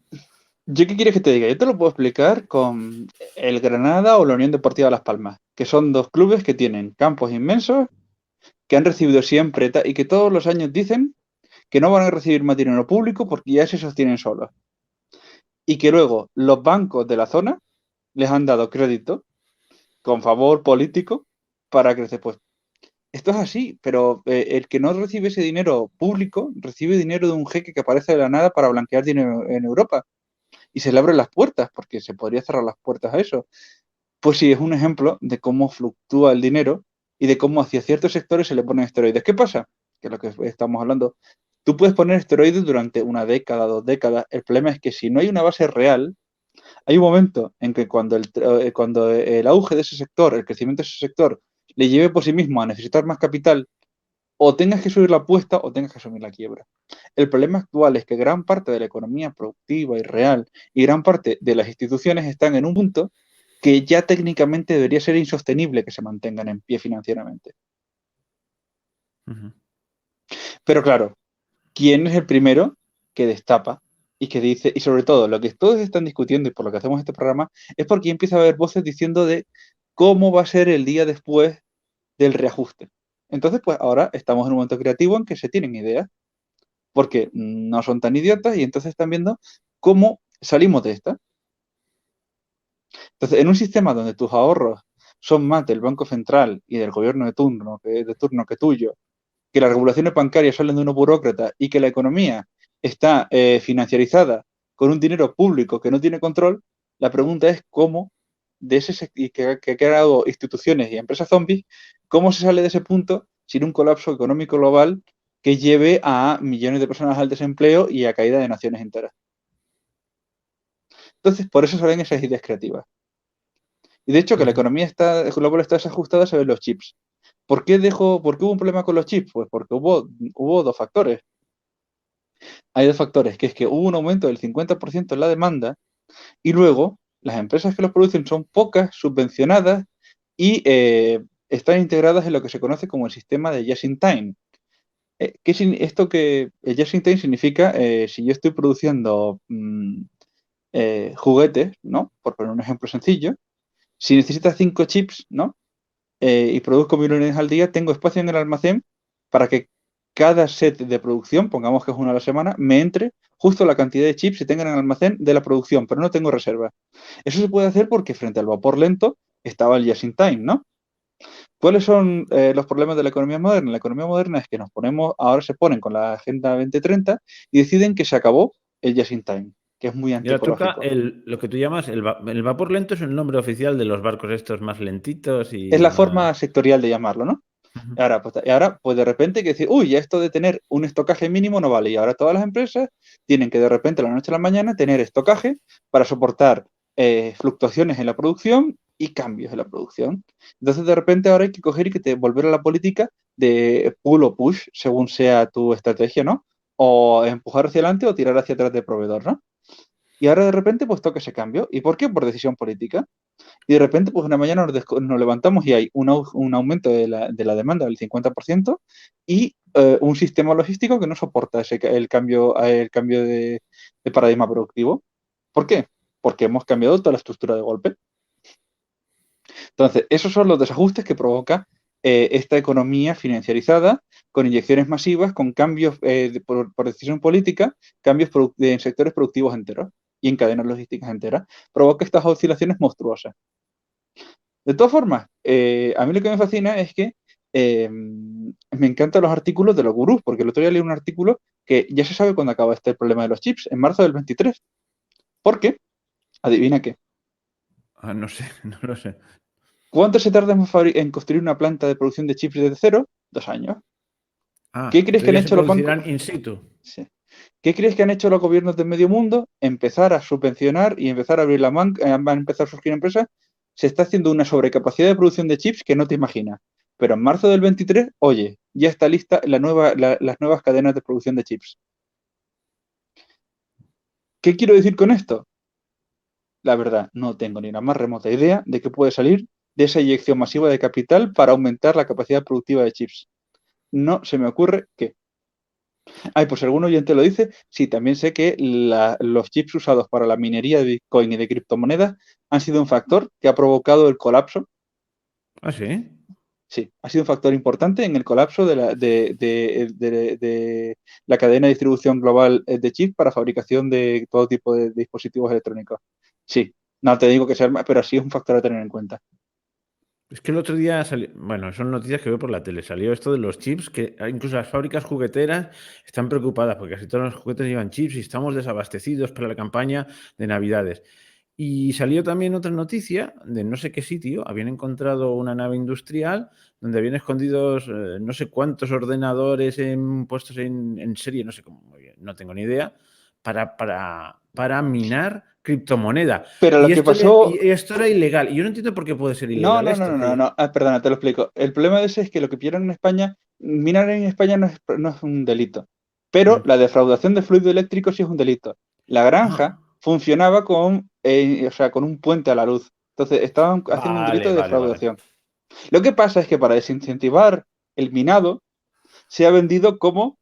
¿yo qué quieres que te diga? Yo te lo puedo explicar con el Granada o la Unión Deportiva Las Palmas, que son dos clubes que tienen campos inmensos, que han recibido siempre y que todos los años dicen que no van a recibir más dinero público porque ya se sostienen solos. Y que luego los bancos de la zona les han dado crédito con favor político para crecer. Pues esto es así, pero el que no recibe ese dinero público recibe dinero de un jeque que aparece de la nada para blanquear dinero en Europa. Y se le abren las puertas, porque se podría cerrar las puertas a eso. Pues sí, es un ejemplo de cómo fluctúa el dinero y de cómo hacia ciertos sectores se le ponen esteroides. ¿Qué pasa? Que es lo que estamos hablando. Tú puedes poner esteroides durante una década, 2 décadas. El problema es que si no hay una base real, hay un momento en que cuando el auge de ese sector, el crecimiento de ese sector, le lleve por sí mismo a necesitar más capital, o tengas que subir la apuesta o tengas que asumir la quiebra. El problema actual es que gran parte de la economía productiva y real y gran parte de las instituciones están en un punto que ya técnicamente debería ser insostenible que se mantengan en pie financieramente. Ujú. Pero claro, ¿quién es el primero que destapa y que dice, y sobre todo lo que todos están discutiendo y por lo que hacemos este programa, es porque empieza a haber voces diciendo de cómo va a ser el día después del reajuste? Entonces, pues ahora estamos en un momento creativo en que se tienen ideas, porque no son tan idiotas y entonces están viendo cómo salimos de esta. Entonces, en un sistema donde tus ahorros son más del Banco Central y del gobierno de turno que tuyo, que las regulaciones bancarias salen de unos burócratas y que la economía está financiarizada con un dinero público que no tiene control, la pregunta es cómo de y que ha creado instituciones y empresas zombies, cómo se sale de ese punto sin un colapso económico global que lleve a millones de personas al desempleo y a caída de naciones enteras. Entonces, por eso salen esas ideas creativas. Y de hecho, que la Ujú. economía global está desajustada se ven los chips. ¿Por qué hubo un problema con los chips? Pues porque hubo dos factores. Hay dos factores, que es que hubo un aumento del 50% en la demanda y luego las empresas que los producen son pocas, subvencionadas y están integradas en lo que se conoce como el sistema de just-in-time. Esto que el just-in-time significa, si yo estoy produciendo juguetes, ¿no? Por poner un ejemplo sencillo, si necesitas 5 chips, ¿no? Y produzco 1000 unidades al día, tengo espacio en el almacén para que cada set de producción, pongamos que es uno a la semana, me entre justo la cantidad de chips que tengan en el almacén de la producción, pero no tengo reserva. Eso se puede hacer porque frente al vapor lento estaba el just-in-time, ¿no? ¿Cuáles son los problemas de la economía moderna? La economía moderna es que ahora se ponen con la Agenda 2030 y deciden que se acabó el just-in-time, que es muy Y ahora toca antiecológico. lo que tú llamas el vapor lento, es el nombre oficial de los barcos estos más lentitos Es y la más... forma sectorial de llamarlo, ¿no? Ujú. Y ahora, pues de repente hay que decir, uy, ya esto de tener un estocaje mínimo no vale. Y ahora todas las empresas tienen que de repente, de la noche a la mañana, tener estocaje para soportar fluctuaciones en la producción y cambios en la producción. Entonces, de repente, ahora hay que coger y volver a la política de pull o push, según sea tu estrategia, ¿no? O empujar hacia adelante o tirar hacia atrás del proveedor, ¿no? Y ahora de repente, pues toca ese cambio. ¿Y por qué? Por decisión política. Y de repente, pues una mañana nos levantamos y hay un aumento de la demanda del 50% y un sistema logístico que no soporta el cambio de paradigma productivo. ¿Por qué? Porque hemos cambiado toda la estructura de golpe. Entonces, esos son los desajustes que provoca esta economía financiarizada, con inyecciones masivas, con cambios por decisión política, cambios en sectores productivos enteros y en cadenas logísticas enteras. Provoca estas oscilaciones monstruosas. De todas formas, a mí lo que me fascina es que me encantan los artículos de los gurús, porque el otro día leí un artículo que ya se sabe cuándo acaba este problema de los chips, en marzo del 23. ¿Por qué? Adivina qué. Ah, no sé, no lo sé. ¿Cuánto se tarda en construir una planta de producción de chips desde cero? 2 años. ¿Qué Ah, crees que entonces han ya se hecho los bancos? producirán in situ. Sí. ¿Qué crees que han hecho los gobiernos del medio mundo? Empezar a subvencionar y empezar a abrir van a empezar a surgir empresas. Se está haciendo una sobrecapacidad de producción de chips que no te imaginas. Pero en marzo del 23, oye, ya está lista las nuevas cadenas de producción de chips. ¿Qué quiero decir con esto? La verdad, no tengo ni la más remota idea de qué puede salir de esa inyección masiva de capital para aumentar la capacidad productiva de chips. No se me ocurre qué. Ay, pues si algún oyente lo dice, sí, también sé que los chips usados para la minería de Bitcoin y de criptomonedas han sido un factor que ha provocado el colapso. Ah, sí. Sí, ha sido un factor importante en el colapso de la cadena de distribución global de chips para fabricación de todo tipo de dispositivos electrónicos. Sí, no te digo que sea, pero sí es un factor a tener en cuenta. Es que el otro día salió, bueno, son noticias que veo por la tele, salió esto de los chips, que incluso las fábricas jugueteras están preocupadas porque casi todos los juguetes llevan chips y estamos desabastecidos para la campaña de Navidades. Y salió también otra noticia de no sé qué sitio, habían encontrado una nave industrial donde habían escondidos no sé cuántos ordenadores puestos en serie, no sé cómo, muy bien, no tengo ni idea, para minar criptomoneda. Pero lo que pasó, Y esto era ilegal. Y yo no entiendo por qué puede ser no, ilegal no, no, esto. no, no, no. Perdona, te lo explico. El problema de ese es que lo que pidieron en España, minar en España no es un delito, pero Mm. la defraudación de fluido eléctrico sí es un delito. La granja Ah, funcionaba o sea, con un puente a la luz. Entonces, estaban haciendo un delito vale, de vale, vale. defraudación. Lo que pasa es que para desincentivar el minado, se ha vendido como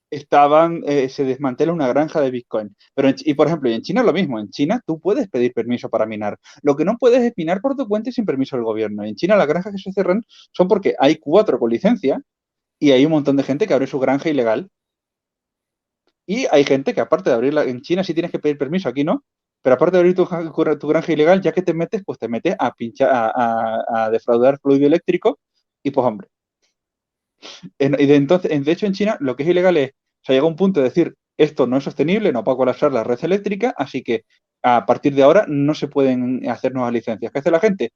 se desmantela una granja de Bitcoin. Y por ejemplo, y en China lo mismo. En China tú puedes pedir permiso para minar. Lo que no puedes es minar por tu cuenta y sin permiso del gobierno. Y en China las granjas que se cierran son porque hay 4 con licencia y hay un montón de gente que abre su granja ilegal. Y hay gente que aparte de abrirla, en China sí tienes que pedir permiso, aquí no. Pero aparte de abrir tu granja ilegal, ya que te metes, pues te metes a pinchar, a defraudar fluido eléctrico. Y pues hombre, de hecho, en China lo que es ilegal es, o sea, llega un punto de decir, esto no es sostenible, no va a colapsar la red eléctrica, así que a partir de ahora no se pueden hacer nuevas licencias. ¿Qué hace la gente?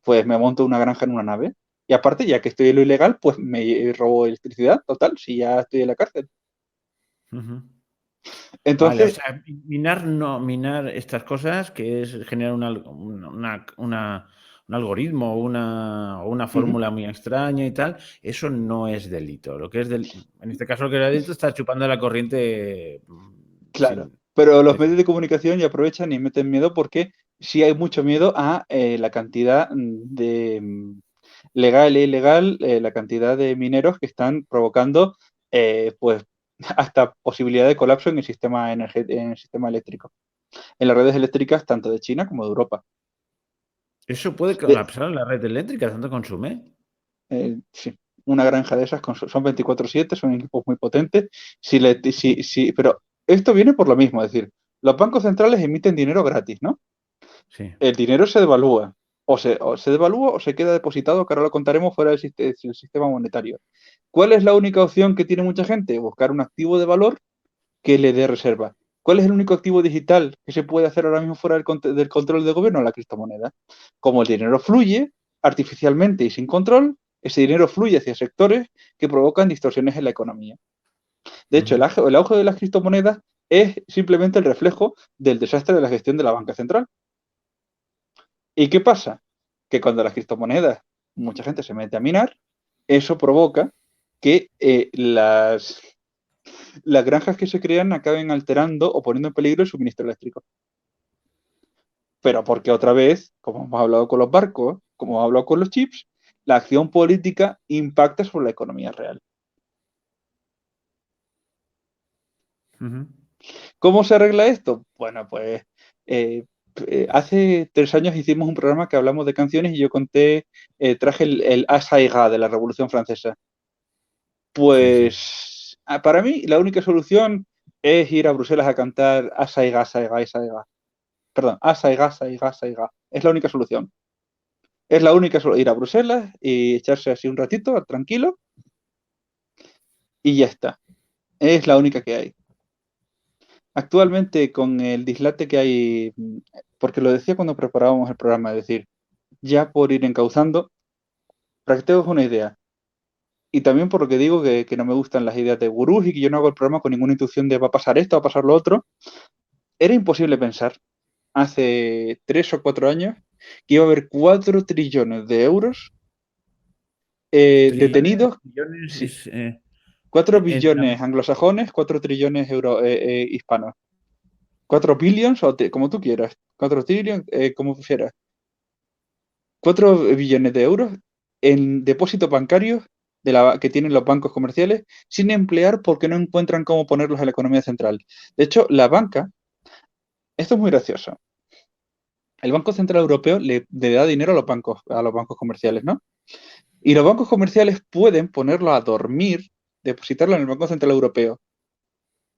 Pues me monto una granja en una nave. Y aparte, ya que estoy en lo ilegal, pues me robo electricidad, total, si ya estoy en la cárcel. Ujú. Vale, o Entonces, sea, minar no, minar estas cosas, que es generar un algoritmo o una fórmula muy extraña y tal, eso no es delito. Lo que es en este caso, lo que es delito está chupando la corriente Claro, sin pero los medios decir. de comunicación ya aprovechan y meten miedo porque sí hay mucho miedo a la cantidad de legal e ilegal, la cantidad de mineros que están provocando pues hasta posibilidad de colapso en el sistema en el sistema eléctrico, en las redes eléctricas tanto de China como de Europa. ¿Eso puede De- colapsar la red eléctrica? ¿Tanto consume? sí, una granja de esas son 24/7, son equipos muy potentes. Pero esto viene por lo mismo, es decir, los bancos centrales emiten dinero gratis, ¿no? Sí. El dinero se devalúa. O se devalúa o se queda depositado, que ahora lo contaremos fuera del sistema monetario. ¿Cuál es la única opción que tiene mucha gente? Buscar un activo de valor que le dé reserva. ¿Cuál es el único activo digital que se puede hacer ahora mismo fuera del control del gobierno? La criptomoneda. Como el dinero fluye artificialmente y sin control, ese dinero fluye hacia sectores que provocan distorsiones en la economía. De hecho, Ujú. el auge de las criptomonedas es simplemente el reflejo del desastre de la gestión de la banca central. ¿Y qué pasa? Que cuando las criptomonedas, mucha gente se mete a minar, eso provoca que las granjas que se crean acaben alterando o poniendo en peligro el suministro eléctrico. Pero porque otra vez, como hemos hablado con los barcos, como hemos hablado con los chips, la acción política impacta sobre la economía real. Ujú. ¿Cómo se arregla esto? Bueno, pues eh, hace 3 años hicimos un programa que hablamos de canciones y yo traje el Asaiga de la Revolución Francesa. Sí, sí. Pues para mí la única solución es ir a Bruselas a cantar Asaiga, Asaiga, Asaiga. Perdón, Asaiga, Asaiga, Asaiga. Es la única solución. Es la única solución. Ir a Bruselas y echarse así un ratito, tranquilo, y ya está. Es la única que hay. Actualmente con el dislate que hay, porque lo decía cuando preparábamos el programa, es decir, ya por ir encauzando, para que te hagas una idea. Y también por lo que digo que no me gustan las ideas de gurús y que yo no hago el programa con ninguna intuición de va a pasar esto, va a pasar lo otro. Era imposible pensar hace 3 o 4 años que iba a haber 4 trillones de euros Trillones, detenidos, billones, sí, 4 billones en anglosajones, 4 trillones hispanos. 4 billions, como tú quieras, 4 trillions, como quieras. 4 billones de euros en depósitos bancarios que tienen los bancos comerciales sin emplear porque no encuentran cómo ponerlos en la economía central. De hecho, la banca, esto es muy gracioso. El Banco Central Europeo le da dinero a los bancos comerciales, ¿no? Y los bancos comerciales pueden ponerlo a dormir, depositarlo en el Banco Central Europeo.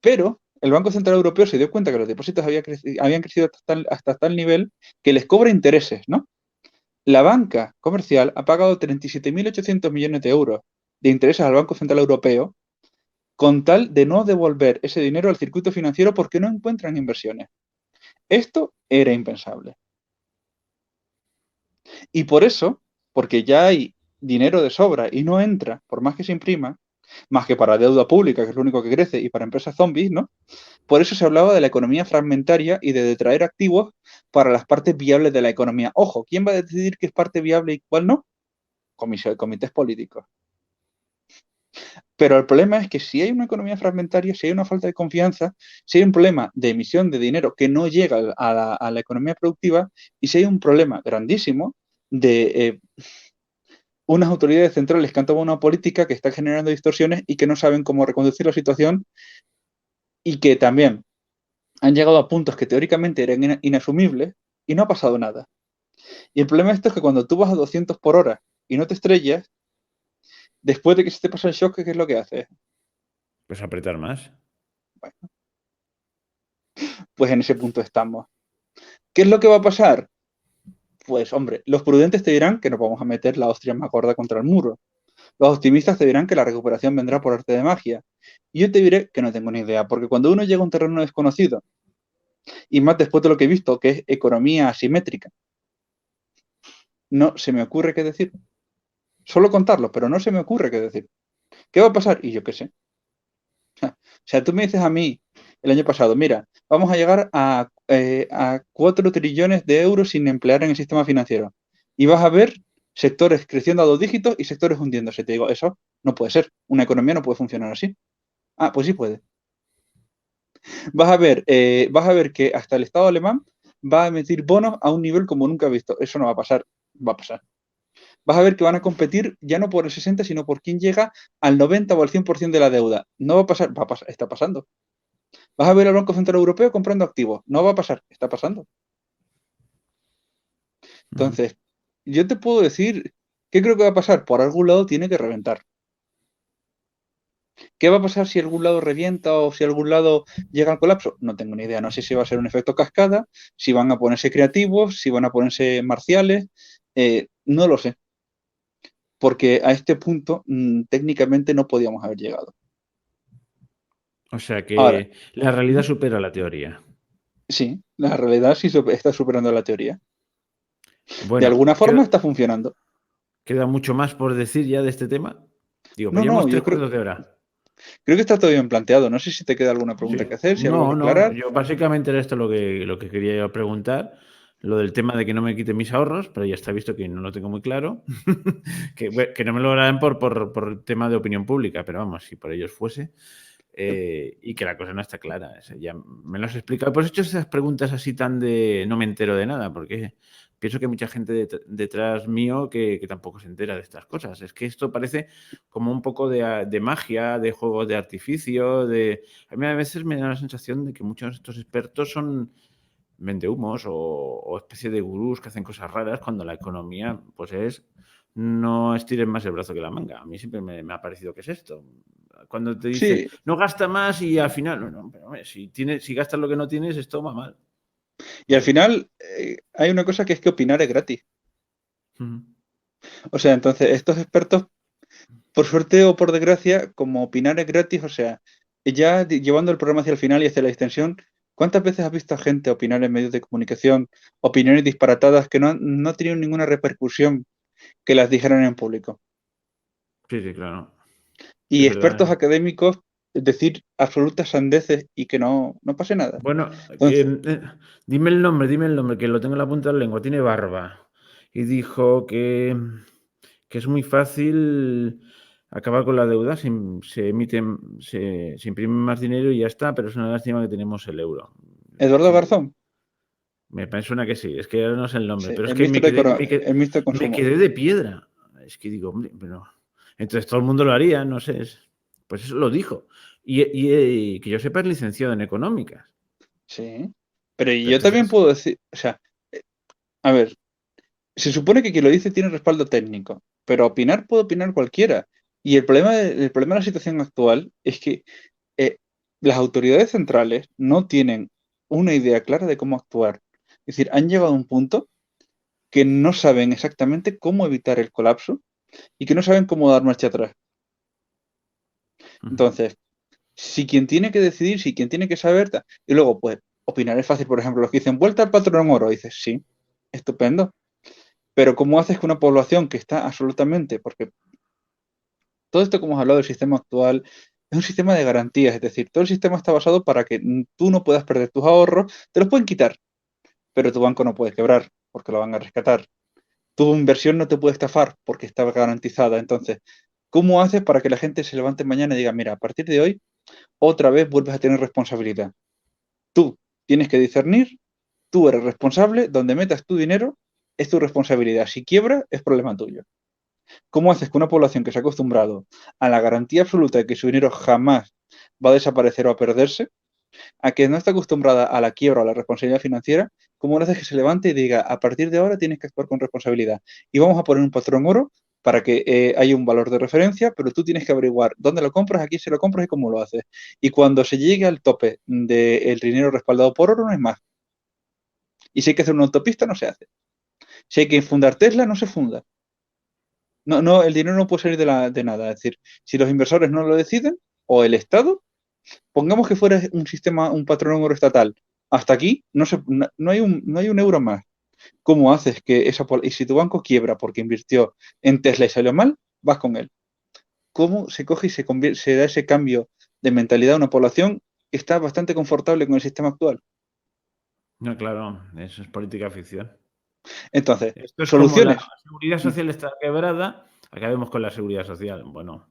Pero el Banco Central Europeo se dio cuenta que los depósitos habían crecido hasta tal nivel que les cobra intereses, ¿no? La banca comercial ha pagado 37.800 millones de euros de intereses al Banco Central Europeo con tal de no devolver ese dinero al circuito financiero porque no encuentran inversiones. Esto era impensable. Y por eso, porque ya hay dinero de sobra y no entra, por más que se imprima, más que para deuda pública, que es lo único que crece, y para empresas zombies, ¿no? Por eso se hablaba de la economía fragmentaria y de detraer activos para las partes viables de la economía. Ojo, ¿quién va a decidir qué es parte viable y cuál no? Comités políticos. Pero el problema es que si hay una economía fragmentaria, si hay una falta de confianza, si hay un problema de emisión de dinero que no llega a la economía productiva y si hay un problema grandísimo de unas autoridades centrales que han tomado una política que está generando distorsiones y que no saben cómo reconducir la situación y que también han llegado a puntos que teóricamente eran inasumibles y no ha pasado nada. Y el problema de esto es que cuando tú vas a 200 por hora y no te estrellas, después de que se te pasa el shock, ¿qué es lo que haces? pues apretar más. Bueno, pues en ese punto estamos. ¿Qué es lo que va a pasar? Pues hombre, los prudentes te dirán que nos vamos a meter la hostia más gorda contra el muro. Los optimistas te dirán que la recuperación vendrá por arte de magia. Y yo te diré que no tengo ni idea, porque cuando uno llega a un terreno desconocido, y más después de lo que he visto, que es economía asimétrica, no se me ocurre qué decir. Solo contarlo, pero no se me ocurre qué decir. ¿Qué va a pasar? Y yo qué sé. O sea, tú me dices a mí el año pasado, mira, vamos a llegar a 4 trillones de euros sin emplear en el sistema financiero. y vas a ver sectores creciendo a 2 dígitos y sectores hundiéndose. Te digo, eso no puede ser. Una economía no puede funcionar así. Ah, pues sí puede. Vas a ver que hasta el Estado alemán va a emitir bonos a un nivel como nunca he visto. Eso no va a pasar. Va a pasar. Vas a ver que van a competir ya no por el 60, sino por quién llega al 90 o al 100% de la deuda. No va a pasar, está pasando. Vas a ver al Banco Central Europeo comprando activos. No va a pasar, está pasando. Ujú. Entonces, yo te puedo decir, ¿qué creo que va a pasar? Por algún lado tiene que reventar. ¿Qué va a pasar si algún lado revienta o si algún lado llega al colapso? No tengo ni idea. No sé si va a ser un efecto cascada, si van a ponerse creativos, si van a ponerse marciales. No lo sé. Porque a este punto técnicamente no podíamos haber llegado. O sea Ahora, que la realidad supera la teoría. sí, la realidad sí está superando la teoría. De Bueno, alguna forma está funcionando. queda mucho más por decir ya de este tema. Digo, pues No, llevamos no, tres cuartos de hora. creo que está todo bien planteado. No sé si te queda alguna pregunta que Sí. hacer, si hay algo que No, no. aclarar. Yo básicamente era esto lo que quería yo preguntar. Lo del tema de que no me quiten mis ahorros, pero ya está visto que no lo tengo muy claro. Que no me lo harán por tema de opinión pública, pero vamos, si por ellos fuese. Y que la cosa no está clara. O sea, ya me lo has explicado. Pues he hecho esas preguntas así tan de no me entero de nada, porque pienso que hay mucha gente detrás mío que tampoco se entera de estas cosas. Es que esto parece como un poco de magia, de juegos de artificio, A mí a veces me da la sensación de que muchos de estos expertos son vendehumos o especie de gurús que hacen cosas raras cuando la economía pues es no estiren más el brazo que la manga. A mí siempre me ha parecido que es esto. Cuando te dicen, Sí, no gasta más y al final, no, pero hombre, si gastas lo que no tienes, esto va mal. y No al sé. final hay una cosa que es que opinar es gratis. Ujú. O sea, entonces estos expertos, por suerte o por desgracia, como opinar es gratis, o sea, ya llevando el programa hacia el final y hacia la extensión, ¿cuántas veces has visto a gente opinar en medios de comunicación, opiniones disparatadas que no tenían ninguna repercusión que las dijeran en público? Sí, sí, claro. Y Es verdad. expertos académicos decir absolutas sandeces y que no pase nada. Bueno, Entonces, dime el nombre, que lo tengo en la punta de la lengua. Tiene barba. Y dijo que es muy fácil acabar con la deuda. Se imprime más dinero y ya está, pero es una lástima que tenemos el euro. Eduardo Sí, Garzón, me suena que sí, es que ahora no sé el nombre, sí, pero es que el ministro de me Consumo. quedé de piedra. Es que digo, hombre, pero entonces todo el mundo lo haría, no sé, pues eso lo dijo. Que yo sepa es licenciado en económicas. Sí. Pero Pero yo también entonces, puedo decir, o sea, a ver, se supone que quien lo dice tiene respaldo técnico, pero opinar puede opinar cualquiera. Y el problema de la situación actual es que eh, las autoridades centrales no tienen una idea clara de cómo actuar. Es decir, han llegado a un punto que no saben exactamente cómo evitar el colapso y que no saben cómo dar marcha atrás. ujú, Entonces, si quien tiene que decidir, si quien tiene que saber, y luego, pues, opinar es fácil, por ejemplo, los que dicen vuelta al patrón oro, dices, sí, estupendo, pero ¿cómo haces que una población que está absolutamente, porque todo esto que hemos hablado del sistema actual es un sistema de garantías, es decir, todo el sistema está basado para que tú no puedas perder tus ahorros, te los pueden quitar, pero tu banco no puede quebrar porque lo van a rescatar. Tu inversión no te puede estafar porque está garantizada. Entonces, ¿cómo haces para que la gente se levante mañana y diga, mira, a partir de hoy, otra vez vuelves a tener responsabilidad? Tú tienes que discernir, tú eres responsable, donde metas tu dinero es tu responsabilidad. Si quiebra, es problema tuyo. ¿Cómo haces que una población que se ha acostumbrado a la garantía absoluta de que su dinero jamás va a desaparecer o a perderse, a que no está acostumbrada a la quiebra o a la responsabilidad financiera, cómo le haces que se levante y diga, a partir de ahora tienes que actuar con responsabilidad? Y vamos a poner un patrón oro para que haya un valor de referencia, pero tú tienes que averiguar dónde lo compras, a quién se lo compras y cómo lo haces. Y cuando se llegue al tope del dinero respaldado por oro, no es más. Y si hay que hacer una autopista, no se hace. Si hay que fundar Tesla, no se funda. No, no, el dinero no puede salir de nada. Es decir, si los inversores no lo deciden, o el Estado, pongamos que fuera un sistema, un patrón oro estatal. Hasta aquí no hay un euro más. ¿Cómo haces que y si tu banco quiebra porque invirtió en Tesla y salió mal, vas con él? ¿Cómo se coge y se da ese cambio de mentalidad a una población que está bastante confortable con el sistema actual? no, claro, eso es política ficción. Entonces, Esto es como la soluciones. seguridad social está quebrada, acabemos con la seguridad social. Bueno,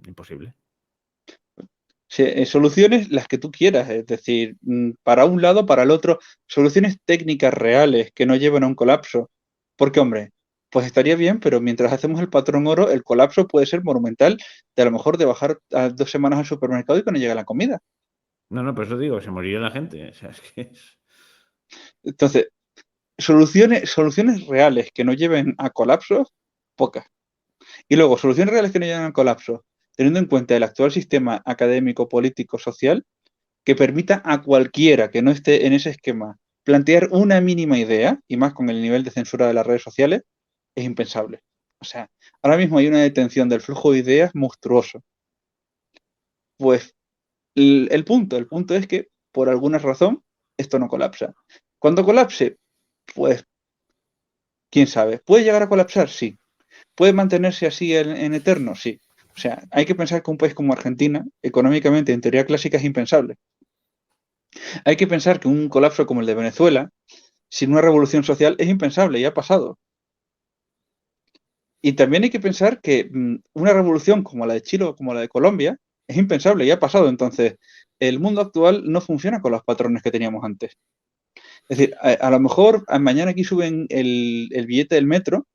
imposible. Soluciones las que tú quieras, es decir, para un lado, para el otro, soluciones técnicas reales que no lleven a un colapso. Porque, hombre, pues estaría bien, pero mientras hacemos el patrón oro, el colapso puede ser monumental, de a lo mejor de bajar a 2 semanas al supermercado y que no llega la comida. No, por eso digo, se moriría la gente. O sea, es que es... Entonces, soluciones reales que no lleven a colapsos, pocas. Y luego, soluciones reales que no lleven a colapsos, teniendo en cuenta el actual sistema académico, político, social, que permita a cualquiera que no esté en ese esquema plantear una mínima idea, y más con el nivel de censura de las redes sociales, es impensable. O sea, ahora mismo hay una detención del flujo de ideas monstruoso. Pues el punto es que, por alguna razón, esto no colapsa. Cuando colapse, pues, quién sabe. ¿Puede llegar a colapsar? Sí. ¿Puede mantenerse así en eterno? Sí. O sea, hay que pensar que un país como Argentina, económicamente, en teoría clásica, es impensable. Hay que pensar que un colapso como el de Venezuela, sin una revolución social, es impensable y ha pasado. Y también hay que pensar que una revolución como la de Chile o como la de Colombia es impensable y ha pasado. Entonces, el mundo actual no funciona con los patrones que teníamos antes. Es decir, a lo mejor mañana aquí suben el billete del metro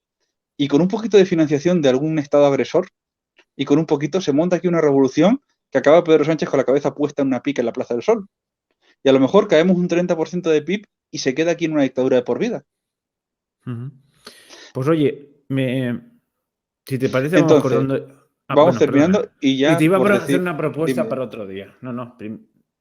y con un poquito de financiación de algún estado agresor y con un poquito se monta aquí una revolución que acaba Pedro Sánchez con la cabeza puesta en una pica en la Plaza del Sol. Y a lo mejor caemos un 30% de PIB y se queda aquí en una dictadura de por vida. Pues oye, si te parece, vamos Entonces, cortando. Ah, vamos bueno, terminando perdona. y Y te ya iba por a hacer decir, una propuesta dime. para otro día. No,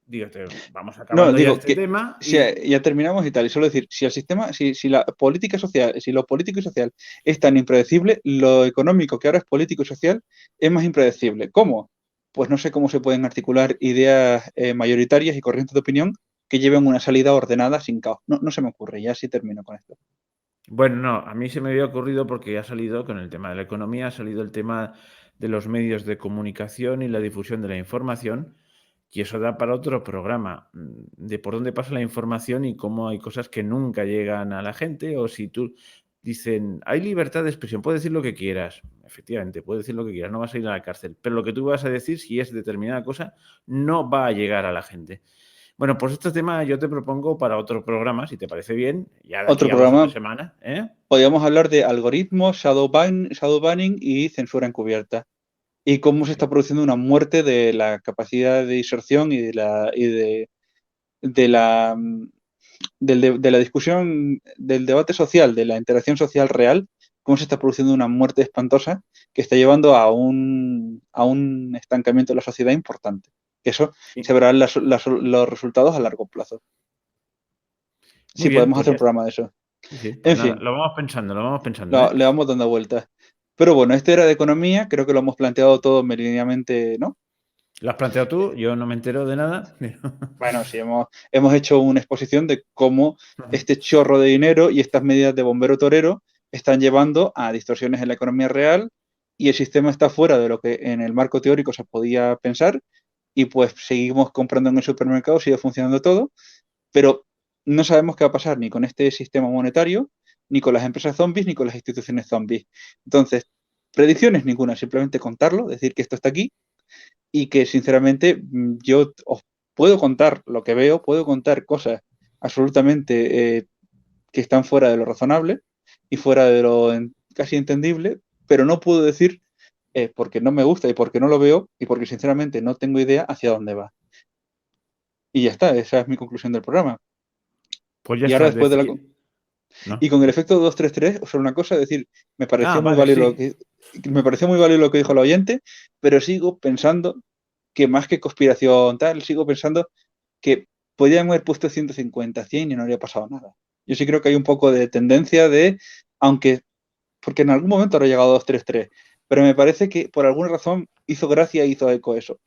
dígate, vamos No, acabando ya digo este que tema si y ya terminamos y tal, y solo decir, si el sistema, si la política social, si lo político y social es tan impredecible, lo económico que ahora es político y social es más impredecible. ¿Cómo? Pues no sé cómo se pueden articular ideas mayoritarias y corrientes de opinión que lleven una salida ordenada sin caos. No, no se me ocurre, ya sí termino con esto. bueno, no, a mí se me había ocurrido porque ha salido con el tema de la economía, ha salido el tema de los medios de comunicación y la difusión de la información, y eso da para otro programa, de por dónde pasa la información y cómo hay cosas que nunca llegan a la gente, o si tú dicen, hay libertad de expresión, puedes decir lo que quieras, efectivamente, puedes decir lo que quieras, no vas a ir a la cárcel, pero lo que tú vas a decir, si es determinada cosa, no va a llegar a la gente. Bueno, pues este tema yo te propongo para otro programa, si te parece bien, ya de Otro aquí a 2 o 3 programa, semanas, ¿eh? podríamos hablar de algoritmos, shadow banning y censura encubierta. Y cómo se está produciendo una muerte de la capacidad de inserción y de la de la discusión, del debate social, de la interacción social real, cómo se está produciendo una muerte espantosa que está llevando a un estancamiento de la sociedad importante. Que eso Sí. se verán los resultados a largo plazo. Muy Sí, bien, podemos pues hacer ya un está. programa de eso. Sí, sí, pues En nada, fin, lo vamos pensando, ¿eh? le vamos dando vueltas. Pero bueno, este era de economía, creo que lo hemos planteado todo meridianamente, ¿no? Lo has planteado tú, yo no me entero de nada. Bueno, sí, hemos hecho una exposición de cómo este chorro de dinero y estas medidas de bombero torero están llevando a distorsiones en la economía real y el sistema está fuera de lo que en el marco teórico se podía pensar y pues seguimos comprando en el supermercado, sigue funcionando todo, pero no sabemos qué va a pasar ni con este sistema monetario, ni con las empresas zombies, ni con las instituciones zombies. Entonces, predicciones ninguna, simplemente contarlo, decir que esto está aquí y que sinceramente yo os puedo contar lo que veo, puedo contar cosas absolutamente que están fuera de lo razonable y fuera de lo casi entendible, pero no puedo decir porque no me gusta y porque no lo veo y porque sinceramente no tengo idea hacia dónde va. Y ya está, esa es mi conclusión del programa. Pues ya Y ahora está, después de la... decir, Y ¿no? con el efecto 233 solo una cosa, es decir, me Ah, pareció muy vale, válido sí. me pareció muy válido lo que dijo el oyente, pero sigo pensando que más que conspiración tal, sigo pensando que podían haber puesto 150, 100 y no habría pasado nada. Yo sí creo que hay un poco de tendencia de, aunque, porque en algún momento habrá llegado a 233, pero me parece que por alguna razón hizo gracia, hizo eco eso.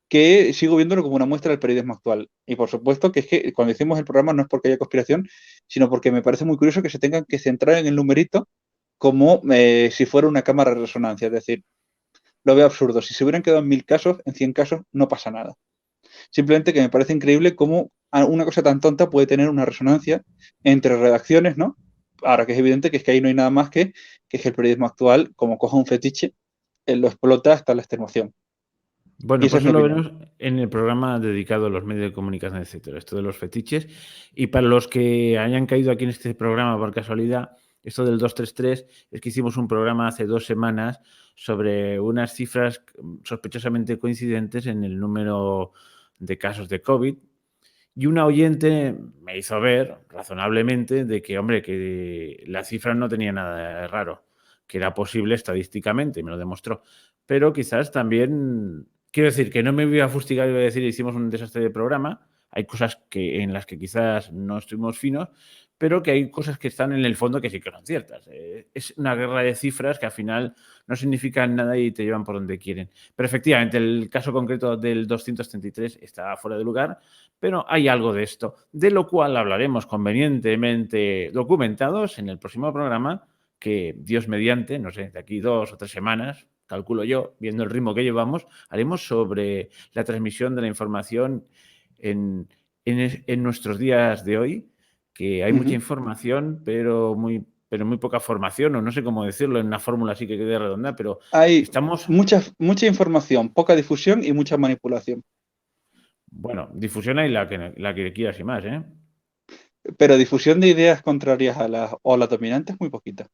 Que sigo viéndolo como una muestra del periodismo actual. Y por supuesto que es que cuando hicimos el programa no es porque haya conspiración, sino porque me parece muy curioso que se tengan que centrar en el numerito como si fuera una cámara de resonancia. Es decir, lo veo absurdo. Si se hubieran quedado en 1000 casos, en 100 casos no pasa nada. Simplemente que me parece increíble cómo una cosa tan tonta puede tener una resonancia entre redacciones, ¿no? Ahora que es evidente que es que ahí no hay nada más que es que el periodismo actual, como coja un fetiche, él lo explota hasta la extenuación. Y Bueno, esa pues es mi eso lo opinión. veremos en el programa dedicado a los medios de comunicación, etcétera, esto de los fetiches. Y para los que hayan caído aquí en este programa por casualidad, esto del 233 es que hicimos un programa hace 2 semanas sobre unas cifras sospechosamente coincidentes en el número de casos de COVID. Y una oyente me hizo ver, razonablemente, de que, hombre, que la cifra no tenía nada de raro, que era posible estadísticamente, y me lo demostró. Pero quizás también, quiero decir, que no me voy a fustigar y voy a decir, hicimos un desastre de programa. Hay cosas en las que quizás no estuvimos finos, pero que hay cosas que están en el fondo que sí que son ciertas. Es una guerra de cifras que al final no significan nada y te llevan por donde quieren. Pero efectivamente, el caso concreto del 233 está fuera de lugar, pero hay algo de esto, de lo cual hablaremos convenientemente documentados en el próximo programa, que Dios mediante, no sé, de aquí 2 o 3 semanas, calculo yo, viendo el ritmo que llevamos, haremos sobre la transmisión de la información en nuestros días de hoy, que hay mucha información, pero muy poca formación, o no sé cómo decirlo, en una fórmula así que quede redonda, pero Hay estamos, mucha información, poca difusión y mucha manipulación. bueno, difusión hay la que quieras y más, ¿eh? Pero difusión de ideas contrarias a las olas dominantes, muy poquita.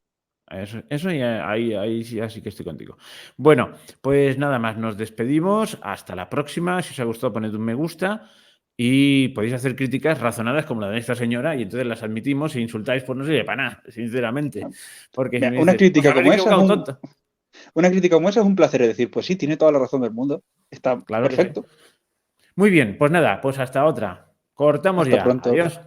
Eso ya, ahí sí, así que estoy contigo. Bueno, pues nada más, nos despedimos. Hasta la próxima. Si os ha gustado, poned un me gusta. Y podéis hacer críticas razonadas como la de esta señora, y entonces las admitimos e insultáis por no sirve para nada, sinceramente. Porque si Mira, me dices, pues haber equivocado, tonto. una crítica como esa es un placer, es decir, pues sí, tiene toda la razón del mundo. Está Claro que sí. perfecto. Muy bien, pues nada, pues hasta otra. Cortamos Hasta ya. pronto. Adiós.